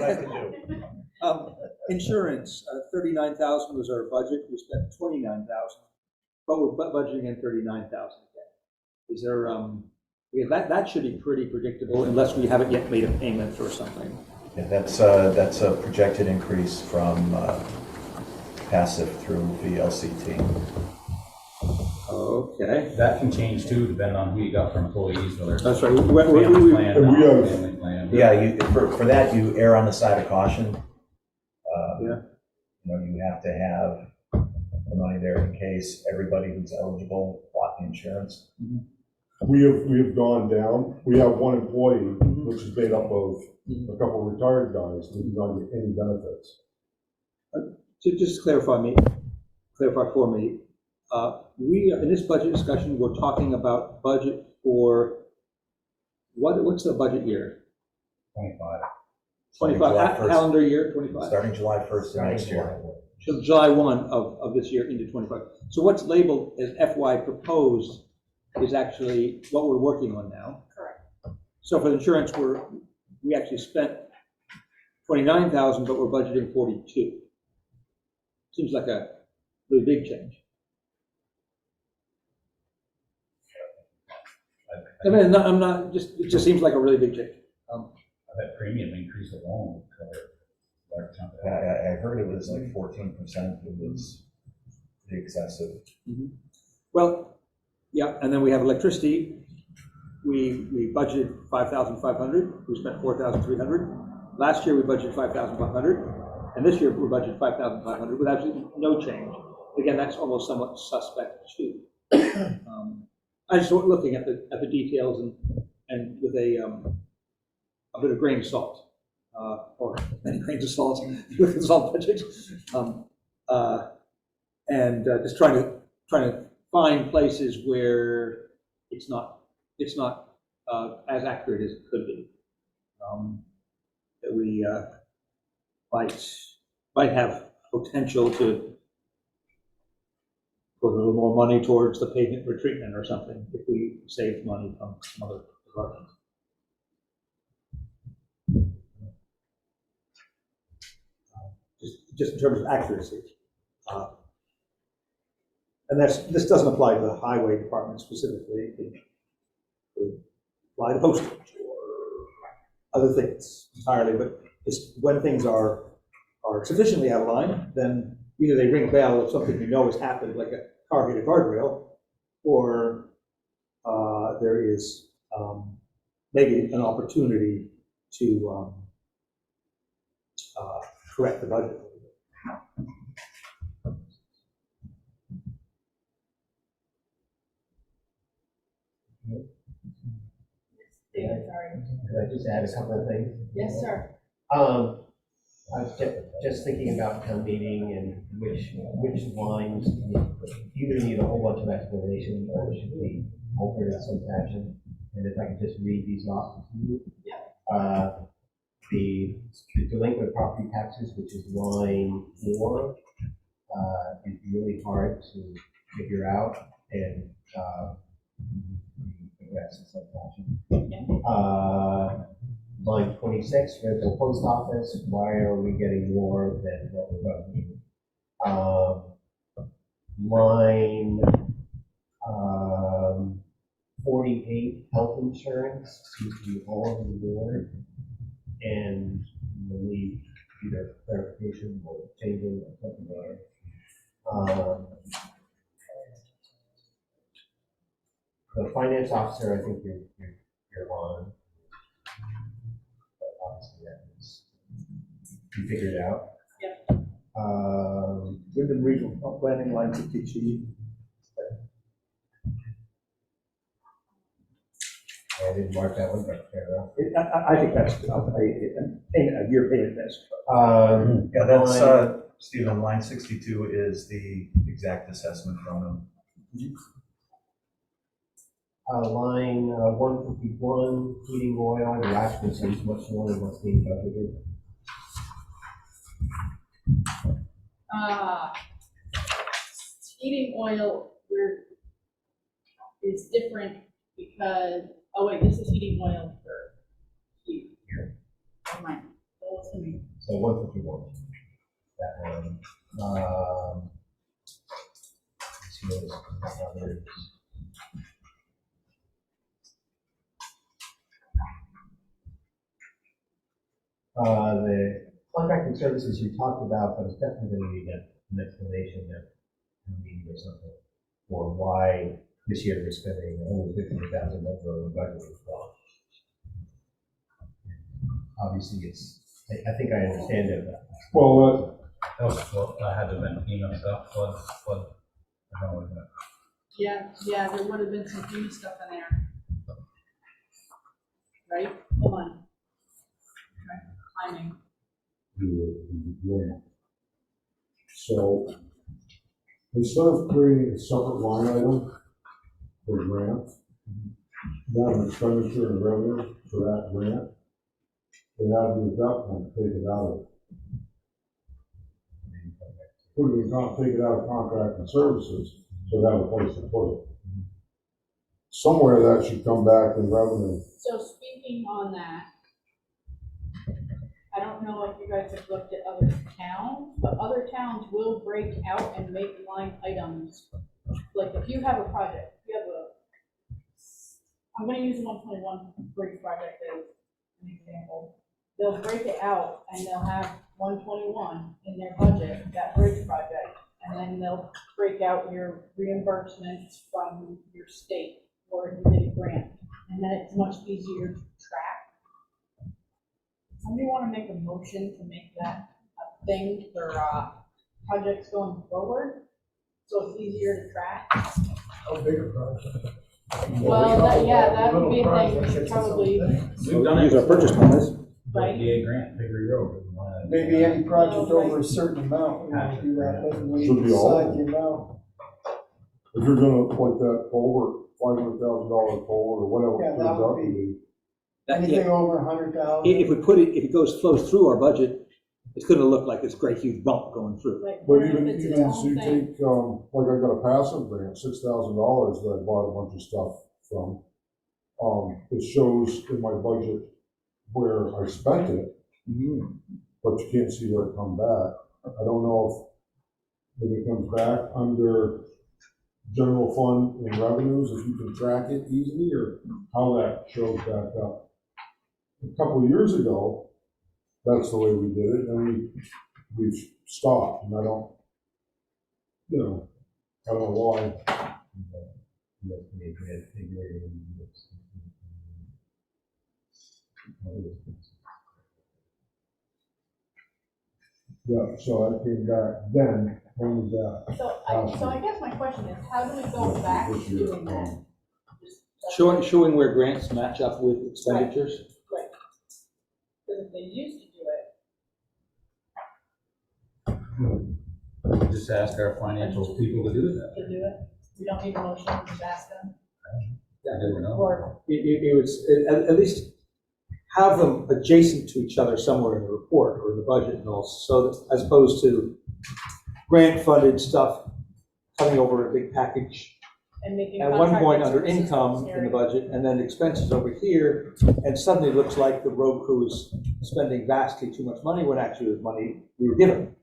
I can do. Insurance, 39,000 was our budget, we spent 29,000, but we're budgeting in 39,000 again. Is there, that should be pretty predictable unless we haven't yet made a payment or something. Yeah, that's a projected increase from passive through VLCT. Okay. That can change too, depending on who you got for employees, whether it's That's right. family plan, and we have- non-family plan. Yeah, for that, you err on the side of caution. Yeah. You have to have the money there in case everybody who's eligible bought the insurance. We have gone down. We have one employee, which is made up of a couple of retired guys who do not get any benefits. To just clarify for me, in this budget discussion, we're talking about budget for, what's the budget year? 25. 25, July 1st. calendar year, 25? Starting July 1st of next year. So July 1 of this year into 25. So what's labeled as FY proposed is actually what we're working on now. Correct. So for the insurance, we actually spent 29,000, but we're budgeting 42. Seems like a really big change. I mean, I'm not, it just seems like a really big change. That premium increase alone would cover a large chunk of I, that. I heard it was like 14%, it was pretty excessive. Well, yeah, and then we have electricity. We budgeted 5,500, we spent 4,300. Last year we budgeted 5,500, and this year we're budgeted 5,500 with absolutely no change. Again, that's almost somewhat suspect too. I just was looking at the details and with a bit of grain of salt, or many grains of salt with the salt budget, and just trying to find places where it's not as accurate as it could be. That we might have potential to put a little more money towards the pavement retreatment or something if we save money from some other departments. Just in terms of accuracy. And this doesn't apply to the highway department specifically. It would apply to postage or other things entirely, but just when things are sufficiently out of line, then either they ring a bell if something you know has happened, like a car hit a guardrail, or there is maybe an opportunity to correct the budget. David, sorry. Could I just add a couple of things? Yes, sir. I was just thinking about town meeting and which lines either need a whole bunch of explanation or should be altered in some fashion. And if I could just read these off. The delinquent property taxes, which is line 4, is really hard to figure out and address in some fashion. Line 26, rental post office, why are we getting more than what we're budgeting? Line 48, health insurance, seems to be all over the board. And we'll need either clarification or changing or something there. The finance officer, I think you're on. But obviously that is, you figured it out. Yep. Wyndham Regional Planning, line 52. I didn't mark that one, but fair enough. I think that's a year payment test. Yeah, that's, Stephen, line 62 is the exact assessment from them. Line 151, heating oil, the actual seems much more than what's being budgeted. Heating oil is different because, oh wait, this is heating oil for here. Never mind. Well, listen to me. So 151. That one. Let's see what this others. The contracting services you talked about, but it's definitely going to need an explanation that meeting or something for why this year we're spending only 15,000 over the budget as well. Obviously, I think I understand it. Well, That was, well, I had to been FEMA stuff, flood. I don't know what that. Yeah, there would have been some FEMA stuff in there. Right? Hold on. Okay, timing. so instead of creating a separate line item for grant, not an expenditure and revenue for that grant, they had to at that point take it out of. We can't take it out of contract and services, so they have a place to put it. Somewhere that should come back in revenue. So speaking on that, I don't know if you guys have looked at other towns, but other towns will break out and make line items. Like if you have a project, if you have I'm gonna use the 121 bridge project as an example. They'll break it out and they'll have 121 in their budget, that bridge project, and then they'll break out your reimbursements from your state or if you did a grant, and then it's much easier to track. Somebody want to make a motion to make that a thing for projects going forward, so it's easier to track? How big a project? Well, that would be a thing, we should probably, We've done it Use our purchase before. plans. right? DA grant, Hickory Road. Maybe any project over a certain amount, we want to do that, doesn't we Should be all decide of the them. amount? If you're gonna, like that culvert, $500,000 culvert or whatever Yeah, it that turns out would to be- be. Anything over 100,000? If we put it, if it flows through our budget, it's gonna look like this great huge bump going through. Like, But what if even, it's its even own so you thing? take, like I got a passive grant, $6,000 that I bought a bunch of stuff from. It shows in my budget where I spent it, but you can't see where it come back. I don't know if it comes back under general fund and revenues, if you can track it easily, or how that shows back up. A couple of years ago, that's the way we did it, and we've stopped, and I don't know why. Yeah, so I came back then, when was that? So I guess my question is, how do we go back to doing that? Just- Showing where grants match up with expenditures. Right. Because if they used to do it, Just ask our financial people to do that. we don't need a motion, we just ask them, Yeah, never know. or, It was, at least have them adjacent to each other somewhere in the report or in the budget and all, so that, as opposed to grant-funded stuff coming over a big package and making. at one point contracted under services income in the necessary. budget, and then expenses over here, and suddenly it looks like the road crew is spending vastly too much money when actually it was money we were given.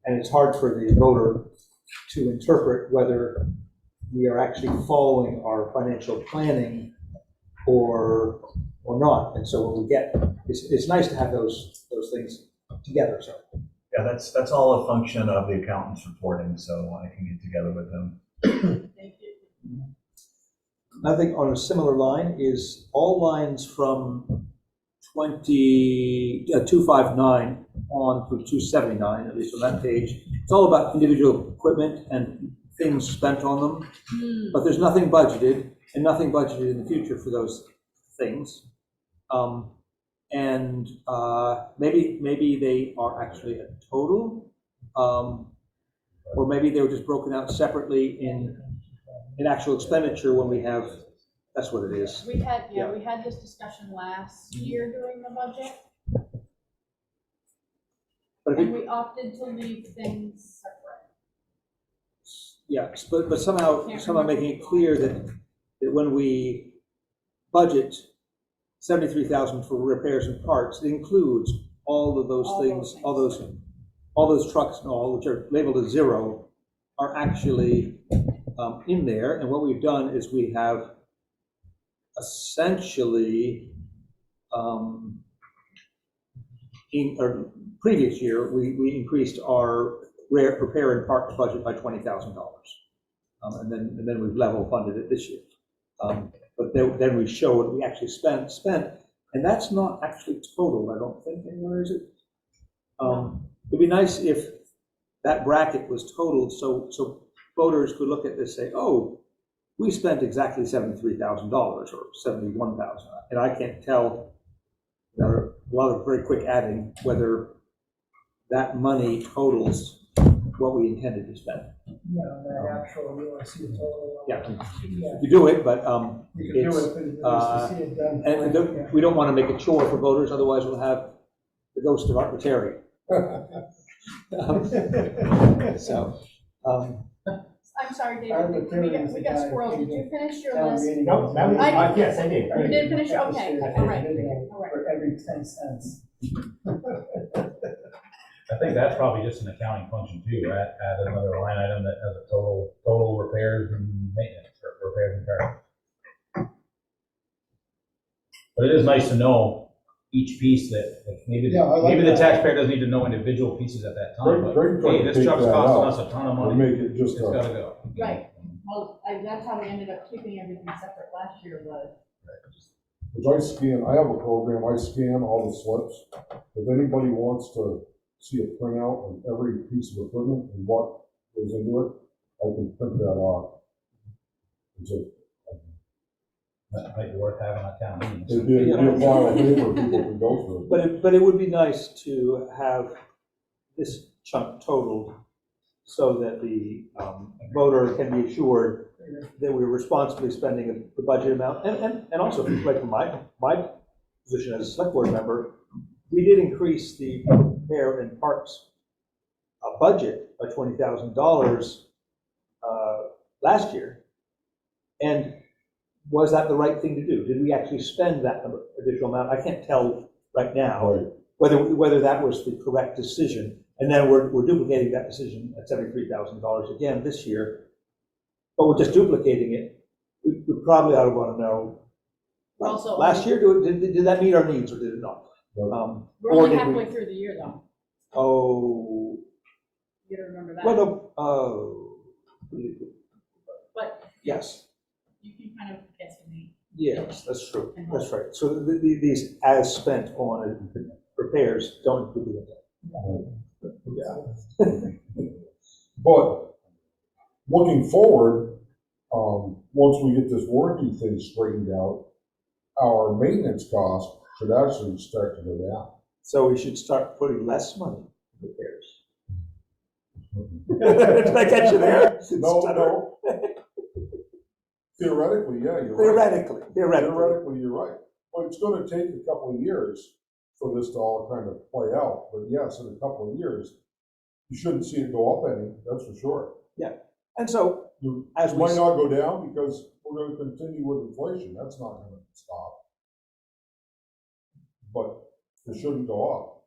And it's hard for the voter to interpret whether we are actually following our financial planning or not. And so when we get, it's nice to have those things together, so. Yeah, that's all a function of the accountant's reporting, so I can get together with them. Thank you. I think on a similar line is all lines from 259 on through 279, at least on that page. It's all about individual equipment and things spent on them, but there's nothing budgeted and nothing budgeted in the future for those things. Maybe they are actually a total, or maybe they were just broken out separately in actual expenditure when we have, that's what it is. We had this discussion last year during the budget, But if and it, we opted to leave things separate. yeah, but somehow making it clear that when we budget 73,000 for repairs and parts, it includes all of those things, all those trucks and all, which are labeled as zero, are actually in there. And what we've done is we have essentially, in our previous year, we increased our repair and parts budget by $20,000. And then we've level funded it this year. But then we show what we actually spent, and that's not actually total, I don't think, anywhere is it? It'd be nice if that bracket was totaled, so voters could look at this and say, oh, we spent exactly $73,000 or $71,000, and I can't tell, a lot of very quick adding, whether that money totals what we intended to spend. you know, that actual, you want to see the total. Yeah. Yeah. You do it, but You can do it's, it, but it's nice to see it done. and Yeah. we don't want to make a chore for voters, otherwise we'll have the ghost of Art Terry. So, I'm sorry, Our David, materials we got guy squirreled. Did came you finish your Town list? meeting No, that was, I- yes, I did. You did finish, okay, all right, all right. For every 10 cents. I think that's probably just an accounting function too, add another line item that has a total repairs and maintenance, or repairs and repairs. But it is nice to know each piece that, like, maybe, Yeah, I like maybe the that. taxpayer doesn't need to know individual pieces at that time, but, Greg tried hey, to this take truck's that costing out us a ton of and money, make it just it's gotta go. Right, well, that's how we ended up keeping everything separate last year was. Which I have a program, I scan all the slips. If anybody wants to see a printout of every piece of equipment and what goes into it, I can print that off. It's a, That might be worth having on town meeting. it'd be a pile of paper people can go through. but it would be nice to have this chunk totaled so that the voter can be assured that we're responsibly spending the budget amount. And also, like from my position as a select board member, we did increase the repair and parks budget by $20,000 last year. And was that the right thing to do? Did we actually spend that additional amount? I can't tell right now Right. whether that was the correct decision. And then we're duplicating that decision at $73,000 again this year. But we're just duplicating it. We probably ought to want to know. We're also- Last year, did that meet our needs or did it not? We're or only did halfway we- through the year though, Oh, you gotta remember that. well, no, But yes, you can kind of guesstimate. yes, that's true. That's right. So these as spent on repairs don't include that. Yeah. But looking forward, once we get this warranty thing straightened out, our maintenance costs should actually start to go down. So we should start putting less money in repairs. Did I catch you there? No. Theoretically, yeah, you're right. Theoretically, you're right. But it's gonna take a couple of years for this to all kind of play out. But yes, in a couple of years, you shouldn't see it go up any, that's for sure. And so, You as we, might not go down because we're gonna continue with inflation, that's not gonna stop. But it shouldn't go up.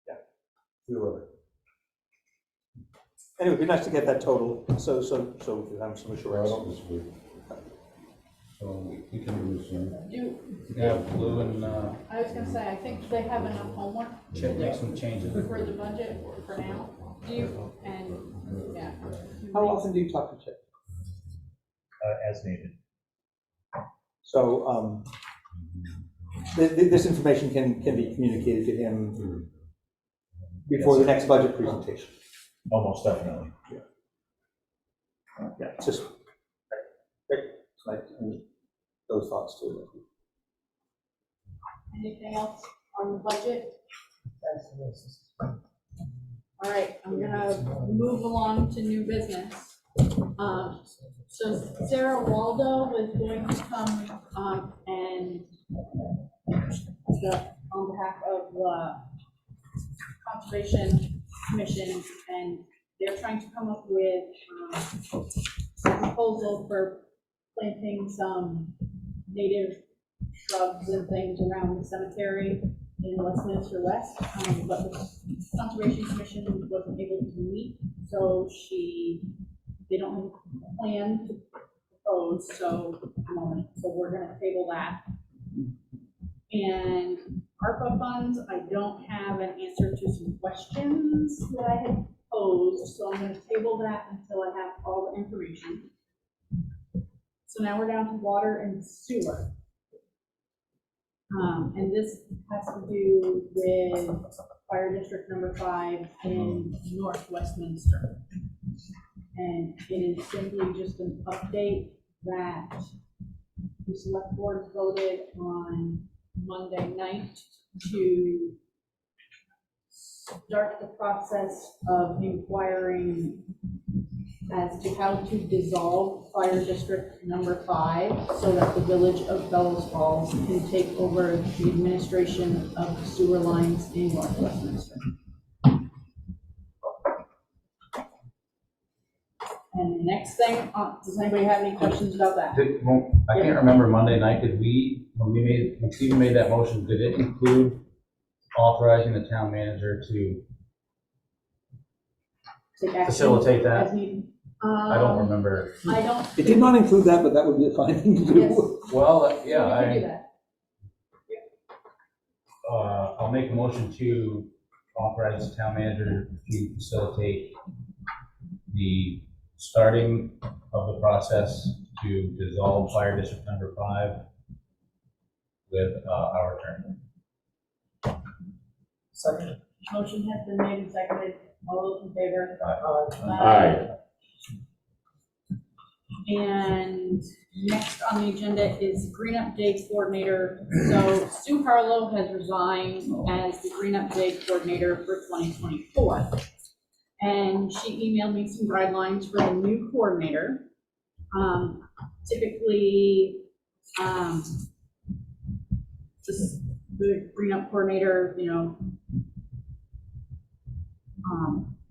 Yeah. Theoretically. anyway, it'd be nice to get that total, so we can have some I assurance. don't disagree. So we can do this, Do, Yeah, Blue and, I was gonna say, I think they have enough homework Chip make some changes. for the budget for now. Do you, and, yeah. How often do you talk to Chip? As needed. So, this information can be communicated to him before the next budget presentation. Almost definitely. Yeah, it's just, like, those thoughts too. Anything else on the budget? All right, I'm gonna move along to new business. So Sarah Waldo was going to come, and on behalf of the Conservation Commission, and they're trying to come up with a proposal for planting some native shrubs and things around the cemetery in Westminster West, but the Conservation Commission wasn't able to meet, so they don't have a plan to propose, so at the moment, so we're gonna table that. And ARPA funds, I don't have an answer to some questions that I had posed, so I'm gonna table that until I have all the information. So now we're down to water and sewer. And this has to do with Fire District number 5 in North Westminster. And it is simply just an update that the select board voted on Monday night to start the process of inquiring as to how to dissolve Fire District Number 5 so that the village of Bellows Falls can take over the administration of the sewer lines in North Westminster. And the next thing, does anybody have any questions about that? I can't remember Monday night, when Stephen made that motion, did it include authorizing the town manager to Take action facilitate that? as needed? I don't remember. I don't. It did not include that, but that would be a fine thing to do. Yes. Well, We yeah, can do that. I'll make a motion to authorize the town manager to facilitate the starting of the process to dissolve Fire District Number 5 with our attorney. Second. Motion has been made and seconded. All those in favor? Aye. And next on the agenda is Green Up Day Coordinator. So Sue Harlow has resigned as the Green Up Day Coordinator for 2024. And she emailed me some guidelines for the new coordinator. Typically, just the Green Up Coordinator,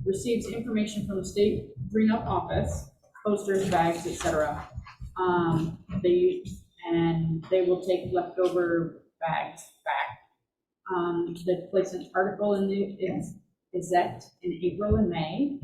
receives information from the state Green Up office, posters, bags, etc. They will take leftover bags back. They place an article in the Gazette in April and May.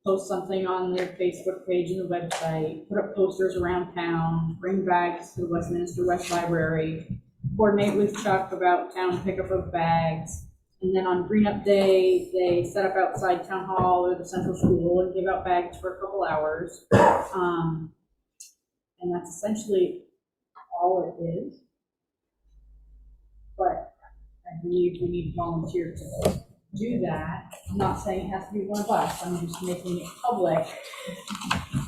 Post something on their Facebook page and the website. Put up posters around town. Bring bags to the Westminster West Library. Coordinate with Chuck about town pickup of bags. And then on Green Up Day, they set up outside Town Hall or the Central School and give out bags for a couple hours. And that's essentially all it is. But I believe we need volunteers to do that. I'm not saying it has to be one of us. I'm just making it public.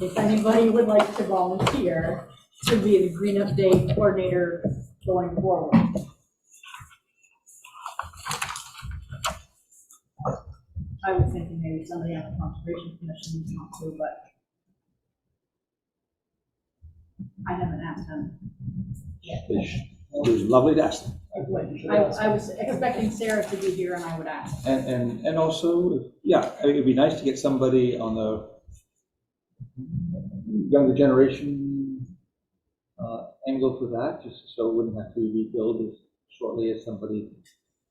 If anybody would like to volunteer to be the Green Up Day coordinator going forward. I was thinking maybe somebody on the Conservation Commission would want to, but I haven't asked them yet. It was lovely to ask them. I was expecting Sarah to be here and I would ask. And also, yeah, it'd be nice to get somebody on the younger generation angle for that, just so it wouldn't have to be rebuilt as shortly as somebody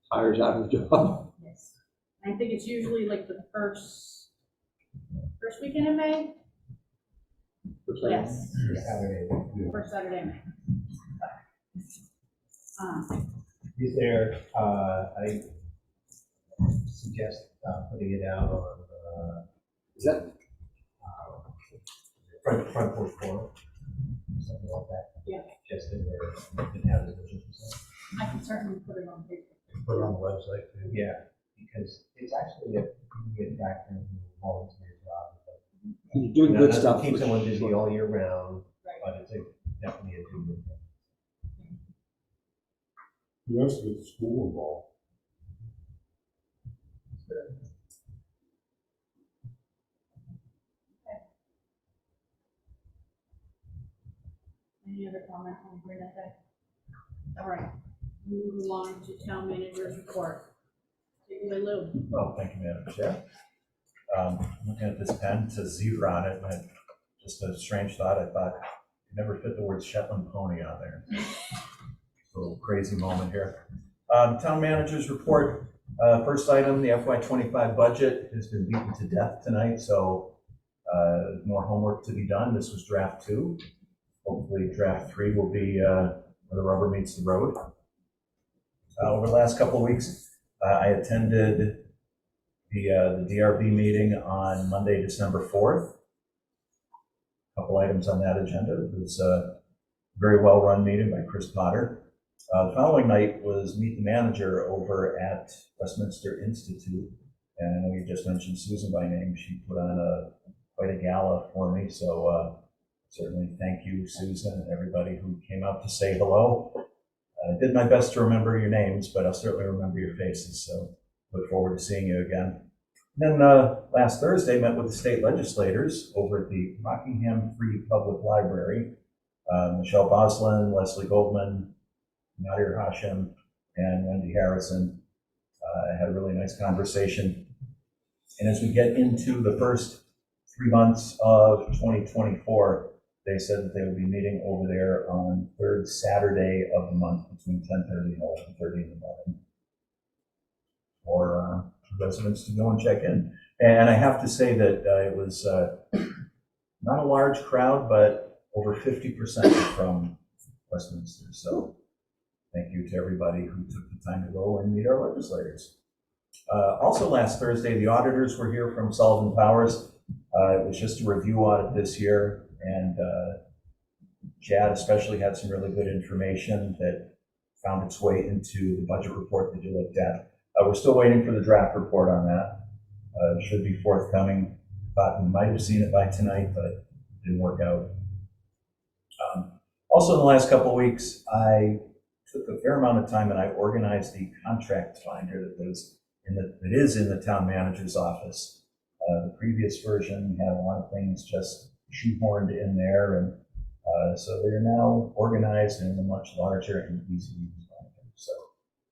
hires out of the job. Yes. I think it's usually like the first weekend in May. Yes. First Saturday in May. Is there, I suggest putting it out on, Is that? front porch forum, something like that? Yeah. Just in where the town is looking for something. I can certainly put it on Facebook. Put it on the website too. Yeah, because it's actually a good factor in volunteer job. You're doing good stuff. Keep someone busy all year round, Right. but it's definitely a good thing. You have to get the school involved. Any other comment on Green Up Day? All right, move along to town manager's report. Take it away, Lou. Well, thank you, Madam Chair. Looking at this pen, it says zebra on it, and just a strange thought, I thought, you never fit the word Shetland pony on there. A little crazy moment here. Town manager's report, first item, the FY25 budget has been beaten to death tonight, so more homework to be done. This was draft 2. Hopefully draft 3 will be where the rubber meets the road. Over the last couple of weeks, I attended the DRB meeting on Monday, December 4th. A couple items on that agenda. It was a very well-run meeting by Chris Potter. The following night was Meet the Manager over at Westminster Institute. And I know you just mentioned Susan by name. She put on quite a gala for me. So certainly thank you, Susan, and everybody who came out to say hello. I did my best to remember your names, but I'll certainly remember your faces. So look forward to seeing you again. Then last Thursday, met with the state legislators over at the Rockingham Free Public Library. Michelle Boslin, Leslie Goldman, Nadir Hashem, and Wendy Harrison. Had a really nice conversation. And as we get into the first 3 months of 2024, they said that they will be meeting over there on third Saturday of the month between 10:30 and 11:30 in the morning for residents to go and check in. And I have to say that it was not a large crowd, but over 50% from Westminster. So thank you to everybody who took the time to go and meet our legislators. Also last Thursday, the auditors were here from Sullivan Powers. It was just a review audit this year, and Chad especially had some really good information that found its way into the budget report that you looked at. We're still waiting for the draft report on that. It should be forthcoming. Thought we might have seen it by tonight, but it didn't work out. Also in the last couple of weeks, I took a fair amount of time and I organized the contract finder that is in the town manager's office. The previous version had a lot of things just shoehorned in there, and so they're now organized in a much larger and easy to use binder. So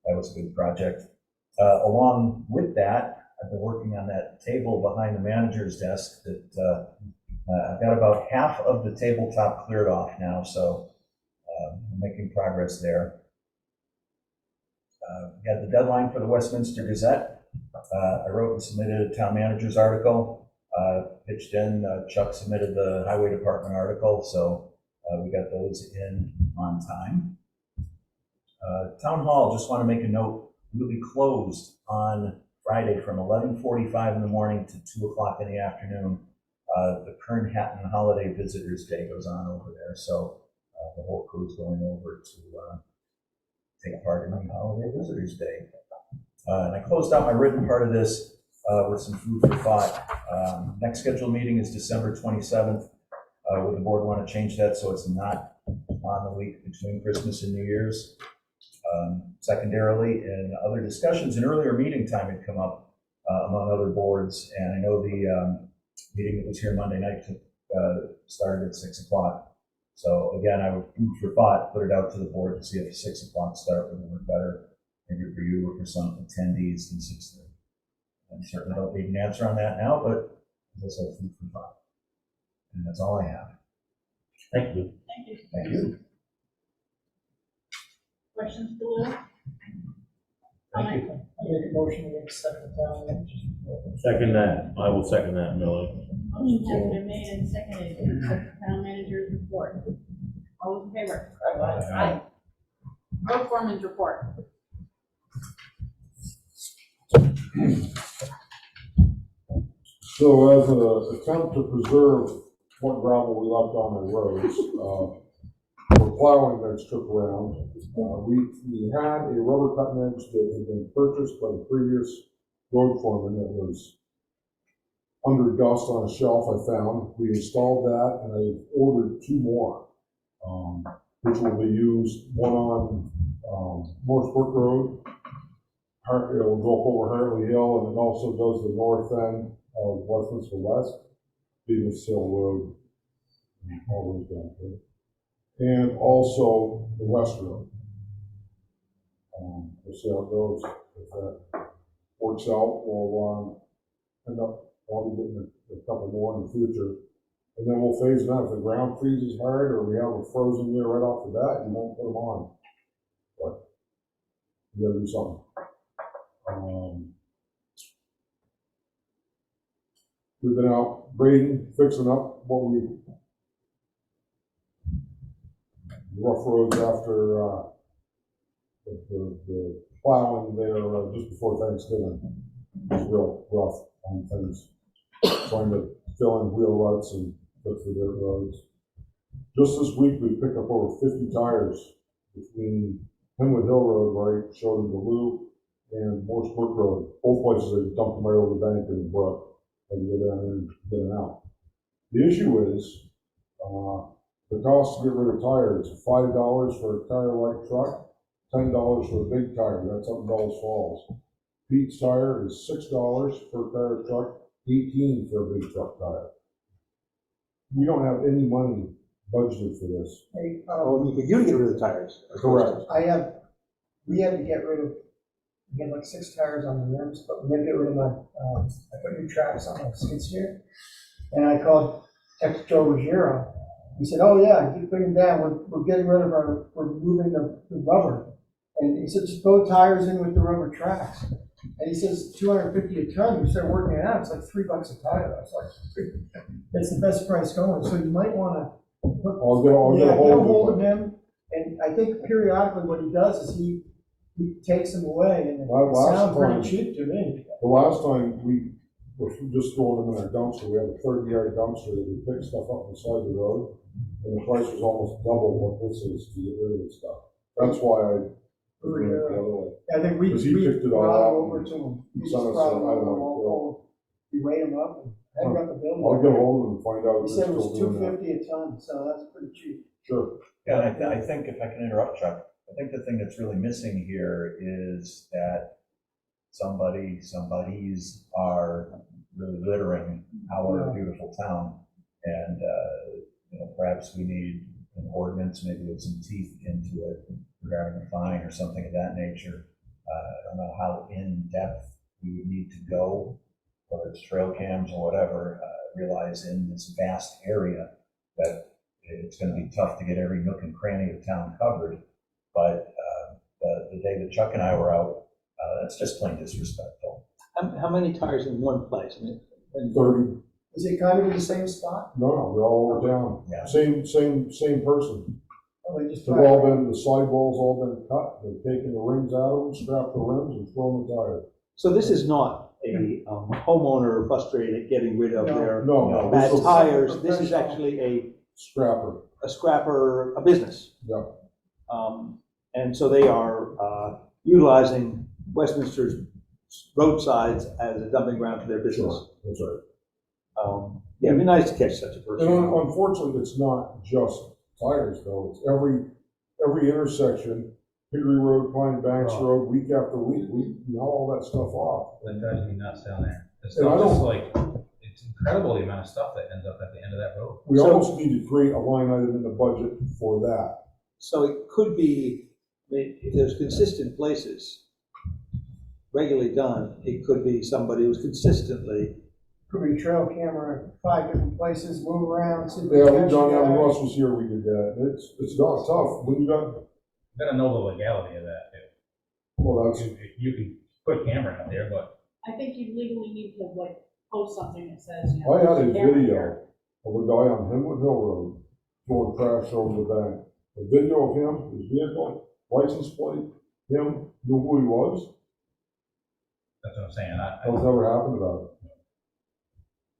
that was a good project. Along with that, I've been working on that table behind the manager's desk that I've got about half of the tabletop cleared off now, so I'm making progress there. We had the deadline for the Westminster Gazette. I wrote and submitted a town manager's article, pitched in, Chuck submitted the highway department article, so we got those in on time. Town hall, just want to make a note, will be closed on Friday from 11:45 in the morning to 2 o'clock in the afternoon. The Kern Hatton Holiday Visitors Day goes on over there, so the whole crew's going over to take part in the Holiday Visitors Day. And I closed out my written part of this with some food for thought. Next scheduled meeting is December 27th. Would the board want to change that so it's not on the week between Christmas and New Year's? Secondarily, in other discussions, an earlier meeting time had come up among other boards, and I know the meeting that was here Monday night started at 6 o'clock. So again, I would food for thought, put it out to the board to see if a 6 o'clock start would work better, maybe for you or for some attendees than 6:30. I certainly don't need an answer on that now, but as I said, food for thought. And that's all I have. Thank you. Thank you. Thank you. Questions for Lou? Thank you. I make a motion to accept the town manager's report. Second that, I will second that, Miller. Motion has been made and seconded to accept the town manager's report. All those in favor? Aye. Road foreman's report. So as an attempt to preserve what gravel we left on the roads, for plowing that's took around, we had a rubber cutting edge that had been purchased by the previous road foreman that was under dust on a shelf I found. We installed that and I ordered 2 more, which will be used, one on Morse Brook Road. It will go over Hartley Hill, and it also does the north end of Westminster West, Beavis Hill Road, and all those down there. And also the West Road. We'll see how it goes. If that works out, we'll end up probably getting a couple more in the future. And then we'll phase them out. If the ground freezes hard or we have a frozen year right off the bat, you won't put them on. But you gotta do something. We've been out grading, fixing up rough roads after the plowing there just before Thanksgiving. It was real rough on things, trying to fill in wheel ruts and fix the dirt roads. Just this week, we picked up over 50 tires between Hemwood Hill Road, where I showed them the loop, and Morse Brook Road. Both places, they dumped them right over the bank in the brook and go down there and get them out. The issue is, the cost to get rid of tires, $5 for a tire light truck, $10 for a big tire. That's up in Bells Falls. Pete's Tire is $6 for a tire truck, 18 for a big truck tire. We don't have any money budgeted for this. Hey, Oh, you could get rid of the tires. Correct. we had to get rid of, we had like 6 tires on the rims, but we had to get rid of my, I put new tracks on my skid steer. And I texted Joe Ruggiero. He said, oh yeah, keep putting them down, we're getting rid of we're moving the rubber. And he said, just put tires in with the rubber tracks. And he says, 250 a ton, we started working it out, it's like $3 a tire. I was like, it's the best price going, so you might wanna I'll get get a hold hold of of it. him. And I think periodically what he does is he takes them away, and it Last sounds pretty time- cheap to me. The last time we were just throwing them in our dumpster, we had a 30-yard dumpster that we picked stuff up beside the road, and the price was almost double what this is to get rid of this stuff. That's why I went the other way. I think we 'Cause he picked it all brought out them over and to him. he We sent just us brought an them over, itemized bill. we weighed them up, and I haven't got the bill. I'll get hold of them and find out He if said they're it was still doing that. $250 a ton, so that's pretty cheap. Sure. Yeah, and I think, if I can interrupt, Chuck, I think the thing that's really missing here is that somebody's are really littering our beautiful town. And, perhaps we need an ordinance, maybe with some teeth into it regarding a fine or something of that nature. I don't know how in-depth we would need to go, whether it's trail cams or whatever, realize in this vast area that it's gonna be tough to get every nook and cranny of town covered. But the day that Chuck and I were out, that's just plain disrespectful. How many tires in one place? I mean, and 30, Is it kind of in the same spot? no, they're all over town. Yeah. Same person. Oh, they just They've all been, the sidewalls all been cut, they've taken the rings out of them, scrapped the rims and thrown the tires. So this is not a homeowner frustrated at getting rid of their No, bad this is tires. This is actually scrapper, a scrapper, a business. yeah. And so they are utilizing Westminster's roadsides as a dumping ground for their business. Sure, that's right. Yeah, it'd be nice to catch such a person. And unfortunately, it's not just tires though, it's every intersection, Hickory Road, Pine Banks Road, week after week, we know all that stuff off. That drives me nuts down there. The And I stuff is don't- like, it's incredible the amount of stuff that ends up at the end of that road. We So- almost need to create a line item in the budget for that. So it could be, I mean, if there's consistent places regularly done, it could be somebody who's consistently, Could be trail camera, 5 different places, move around, see if Yeah, they we catch done you that, when guys. Russ was here, we did that, it's not tough, when you got, You gotta know the legality of that, too. well, that's, You can put camera out there, but I think you legally need to post something that says, I had a camera video here. of a guy on Hemwood Hill Road throwing trash over the bank. A video of him, his vehicle, license plate, him, knew who he was, that's what I'm saying. that's never happened about it.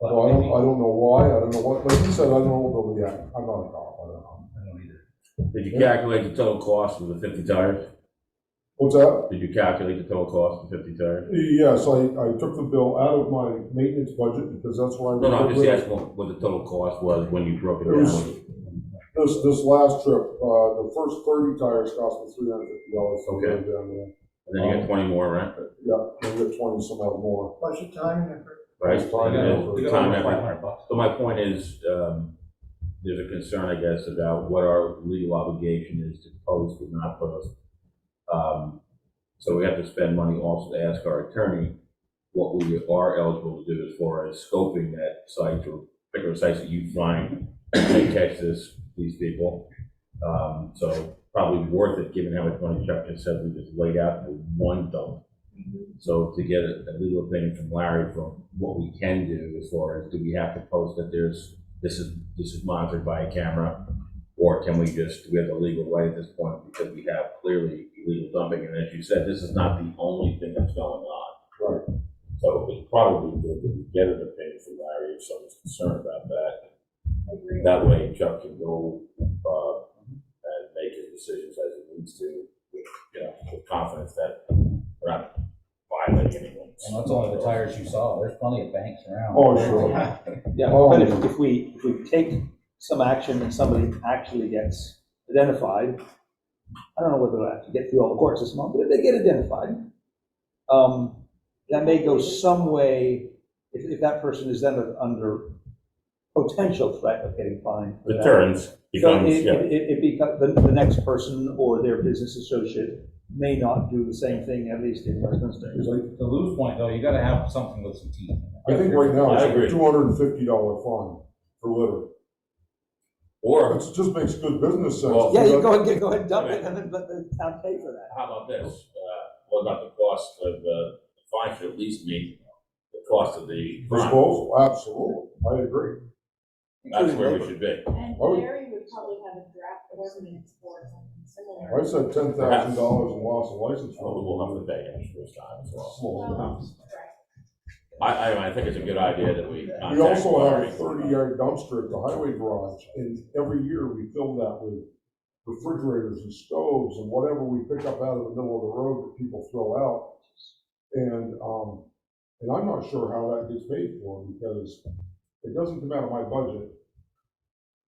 But So I maybe- don't know why, I don't know what, like you said, I don't know what the, yeah, I'm not a cop, I don't know. I don't either. Did you calculate the total cost of the 50 tires? What's that? Did you calculate the total cost of 50 tires? Yes, I took the bill out of my maintenance budget because that's where I. No, I'm just asking what the total cost was when you broke it It was- down. This last trip, the first 30 tires cost me $350. So Okay. down there. And then you got 20 more, right? Yeah, I got 20 some odd more. Plus your time and effort. Right? It's time And and then effort. time over effort. 500 bucks. So my point is, there's a concern, I guess, about what our legal obligation is to post or not post. So we have to spend money also to ask our attorney what we are eligible to do as far as scoping that site or particular sites that you find may catch these people. So probably worth it, given how much money Chuck just said we just laid out for one dump. So to get a legal opinion from Larry from what we can do as far as, do we have to post that this is monitored by a camera? Or can we do we have the legal right at this point because we have clearly illegal dumping? And as you said, this is not the only thing that's going on. Right. So it's probably good that we get an opinion from Larry if someone's concerned about that. I agree. That way Chuck can go, and make his decisions as he needs to, with confidence that we're not violating anyone. And that's only the tires you saw. There's plenty of banks around. Oh, sure. yeah, Oh. but if we take some action and somebody actually gets identified, I don't know whether they'll have to get through all the court system, but if they get identified, that may go some way, if that person is then under potential threat of getting fined. for that. Deterrence So becomes, it, yeah. it becomes, the next person or their business associate may not do the same thing, at least in Westminster. To lose point though, you gotta have something with some teeth. I think right now I it's agree. a $250 fine for litter. Or, It just makes good business sense. Well- Yeah, you go ahead and dump it and then let the town pay for that. how about this? What about the cost of, the fine should at least meet the cost of the crime? Disposal, absolutely, I agree. That's where we should be. And Oh. Larry would probably have a draft ordinance for something similar. I said $10,000 in loss of license. Well, we'll have to pay extra this time as well. Slow down. I think it's a good idea that we We contact also have a Larry. 30-yard dumpster at the highway garage, and every year we fill that with refrigerators and stoves and whatever we pick up out of the middle of the road that people throw out. And I'm not sure how that gets paid for, because it doesn't come out of my budget.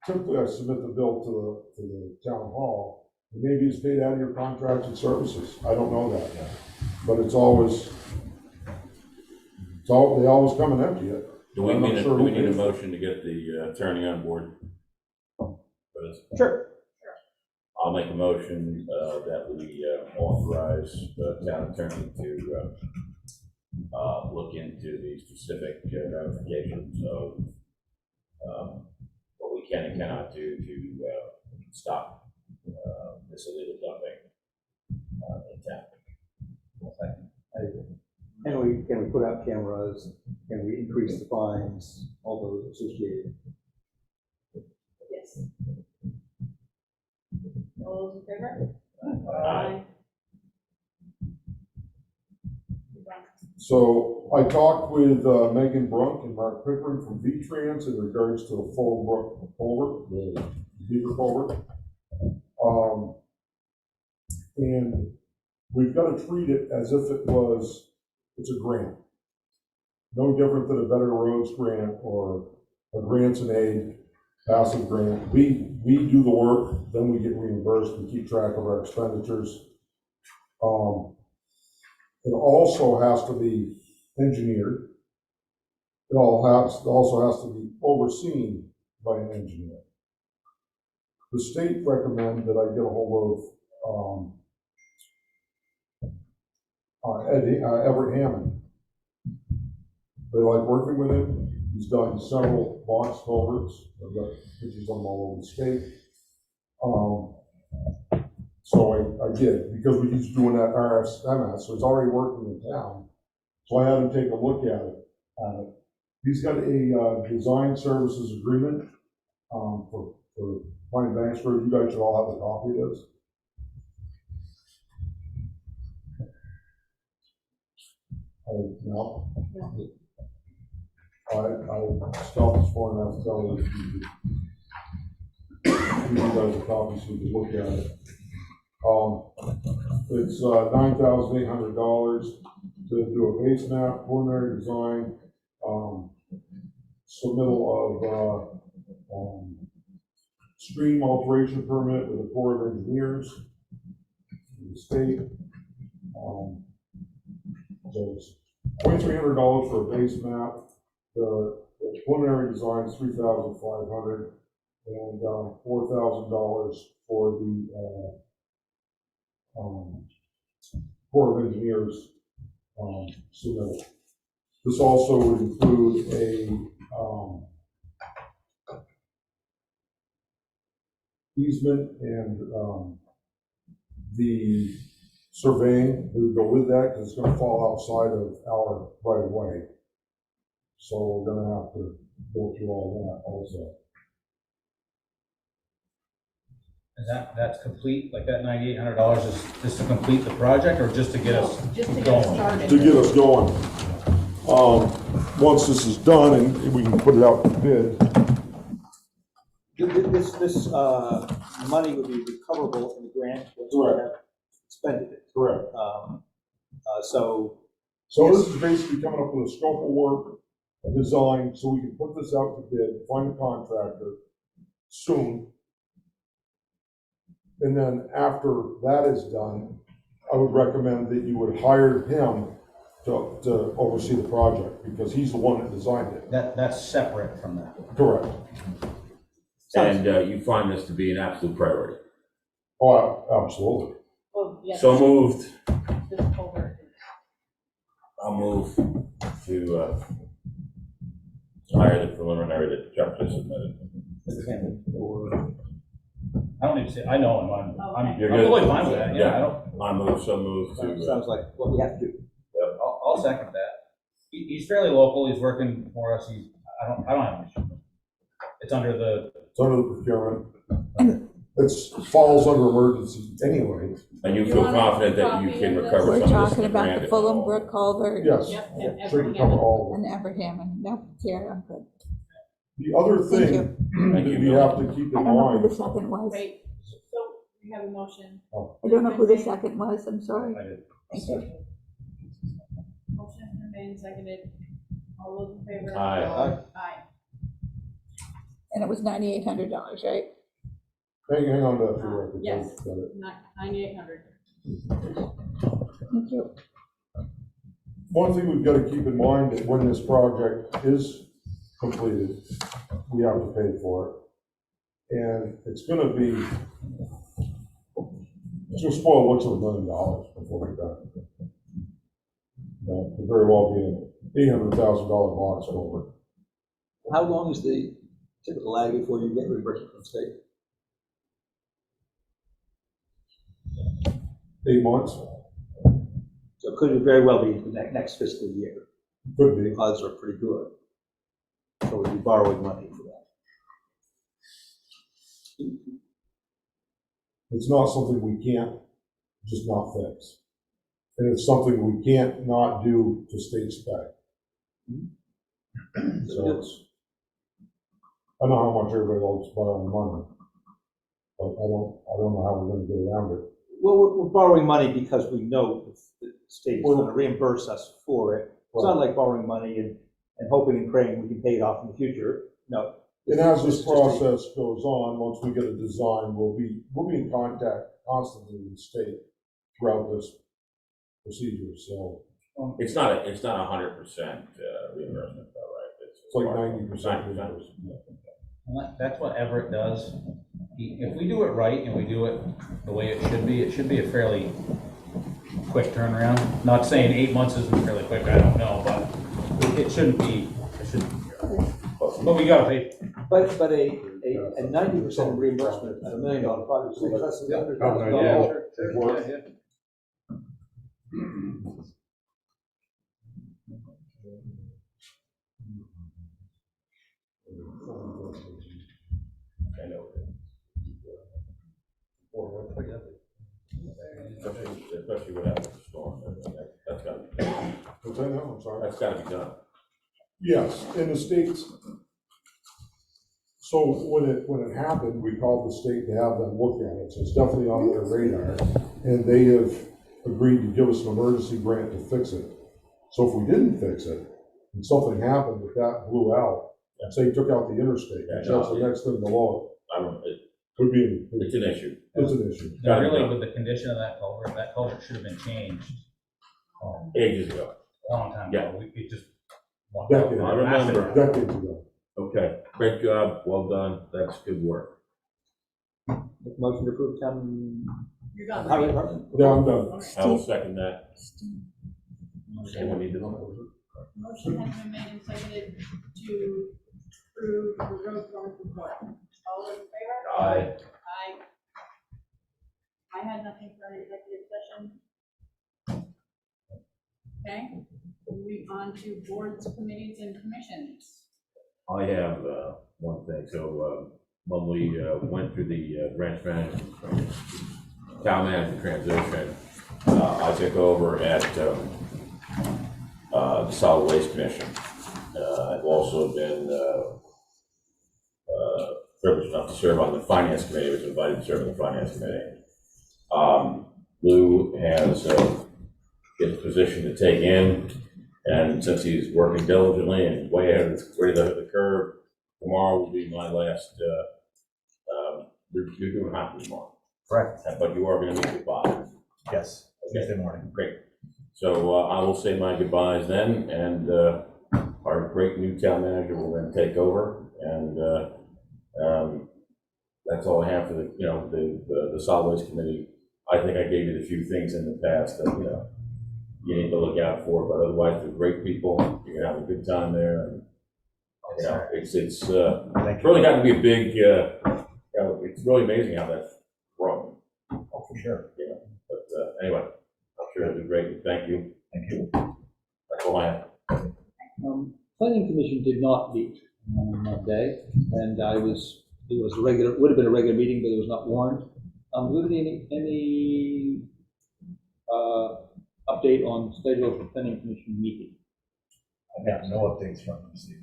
Typically, I submit the bill to the town hall, and maybe it's paid out of your contracted services. I don't know that yet. But they always come and empty it. Do we I'm not need, sure do we who need a pays for it. motion to get the attorney on board? For this? Sure. I'll make a motion that we authorize the town attorney to look into the specific ramifications of what we can and cannot do to stop this illegal dumping in town. Can we put out cameras? Can we increase the fines? All those associated. Yes. All those in favor? Aye. So I talked with Megan Brunk and Mark Pickering from V-Trans in regards to the Fulham Brook culvert, the Beaver culvert. And we've got to treat it as if it's a grant. No different than a Better Roads grant or a grants and aid passive grant. We do the work, then we get reimbursed, we keep track of our expenditures. It also has to be engineered. It also has to be overseen by an engineer. The state recommend that I get a hold of Everett Hammond. They like working with him. He's done several box culverts. I've got pictures of them all over the state. So I did, because he's doing that RSMS, so it's already working in town. So I had him take a look at it. He's got a design services agreement for Pine Banks Road. You guys should all have a copy of this. No. I stopped this morning, I was telling you, you guys a copy so you can look at it. It's $9,800 to do a base map, preliminary design, submittal of stream alteration permit with the Corps of Engineers, the state. So it's $2,300 for a base map. The preliminary design is $3,500, and $4,000 for the Corps of Engineers submittal. This also would include a easement and the surveying that would go with that, because it's going to fall outside of our right of way. So we're going to have to go through all that also. And that's complete, like that $9,800 is just to complete the project or just to get us Just to get going? us started. To get us going. Once this is done and we can put it out to bid. This money would be recoverable in the grant once we have expended it. Correct. So This is basically coming up with a scope of work, a design, so we can put this out to bid, find a contractor soon. And then after that is done, I would recommend that you would hire him to oversee the project, because he's the one that designed it. That's separate from that. Correct. And you find this to be an absolute priority. Oh, absolutely. Oh, yes. So moved. This culvert. I'll move to hire the preliminary that Chuck just submitted. I don't need to say, I know him, I'm You're totally good. fine with that, yeah, I don't, I move, so moved to, Sounds like what we have to do. I'll second that. He's fairly local, he's working for us, I don't have an issue. It's under the, It's under the procurement. It falls under emergency anyway. and you You feel want a confident that you copy can of this? recover We're some of this in talking the about grant. the if Fulham all. Brook culvert Yes. Yep, and Should everything. cover all of and it. Abraham, no, Karen, I'm good. The other Thank thing you. Thank that you, we Bill. have to keep I in don't know who mind, the second was. Wait, so we have a motion. I don't know who the second was, I'm sorry. I did. Thank you. Motion has been made and seconded. All those in favor? Aye. Aye. And it was $9,800, right? hang on to that for the record. Yes. Got it. 9,800. Thank you. One thing we've got to keep in mind that when this project is completed, we have to pay for it. And it's gonna spoil looks of $1 million before we're done. Could very well be an $800,000 box over. How long is the typical lag before you get reimbursement from the state? 8 months, So it could very well be the next fiscal year. could be. Odds are pretty good. So we'll be borrowing money for that. It's not something we can't just not fix. And it's something we can't not do to state spec. So it's, I know how much everybody likes borrowing money, but I don't know how we're gonna get around it. Well, we're borrowing money because we know the state's going to reimburse us for it. It's not like borrowing money and hoping and praying we can pay it off in the future. No. And as this process goes on, once we get a design, we'll be in contact constantly with the state throughout this procedure, so It's not 100% reimbursement though, right? it's like 90%. 90%. That's what Everett does. If we do it right and we do it the way it should be a fairly quick turnaround. Not saying 8 months isn't fairly quick, I don't know, but it shouldn't be. But we gotta pay. But a 90% reimbursement at $1 million project is less than $100,000. I know. Especially what happened with the storm, that's gotta be done. What's that now? I'm sorry. That's gotta be done. Yes, in the states. So when it happened, we called the state to have them look at it, so it's definitely on their radar. And they have agreed to give us an emergency grant to fix it. So if we didn't fix it, and something happened that blew out, and say took out the interstate, Yeah, which no, that's the next thing below it, could be, It's an issue. it's an issue. Now, really, with the condition of that culvert should have been changed Ages ago. a long time ago. It just. Decades. I remember. Decades ago. Okay, great job, well done, that's good work. Motion to approve town You're done, highway right? department? Yeah, I'm done. I will second that. Anyone need to know? Motion has been made and seconded to approve the road permit report. All those in favor? Aye. Aye. I had nothing for an executive session. Okay, moving on to boards, committees, and commissions. I have one thing, so when we went through the branch management, town manager transition, I took over at the Solid Waste Commission. I've also been privileged enough to serve on the Finance Committee, was invited to serve on the Finance Committee. Lou has his position to take in, and since he's working diligently and way ahead of the curve, tomorrow will be my last, you're doing hockey tomorrow. Correct. But you are gonna meet with Bob. Yes, Tuesday morning. Great. So I will say my goodbyes then, and our great new town manager will then take over, and that's all I have for the solid waste committee. I think I gave you the few things in the past that, you need to look out for, but otherwise, they're great people. You're gonna have a good time there, and it's really got to be a big. It's really amazing how that's grown. Oh, for sure. Yeah, but anyway, I'm sure it'll be great. Thank you. Thank you. That's all I have. Planning Commission did not meet on Monday, and it would have been a regular meeting, but it was not warned. Do we have any update on schedule for Planning Commission meeting? I have no updates from them, Steve.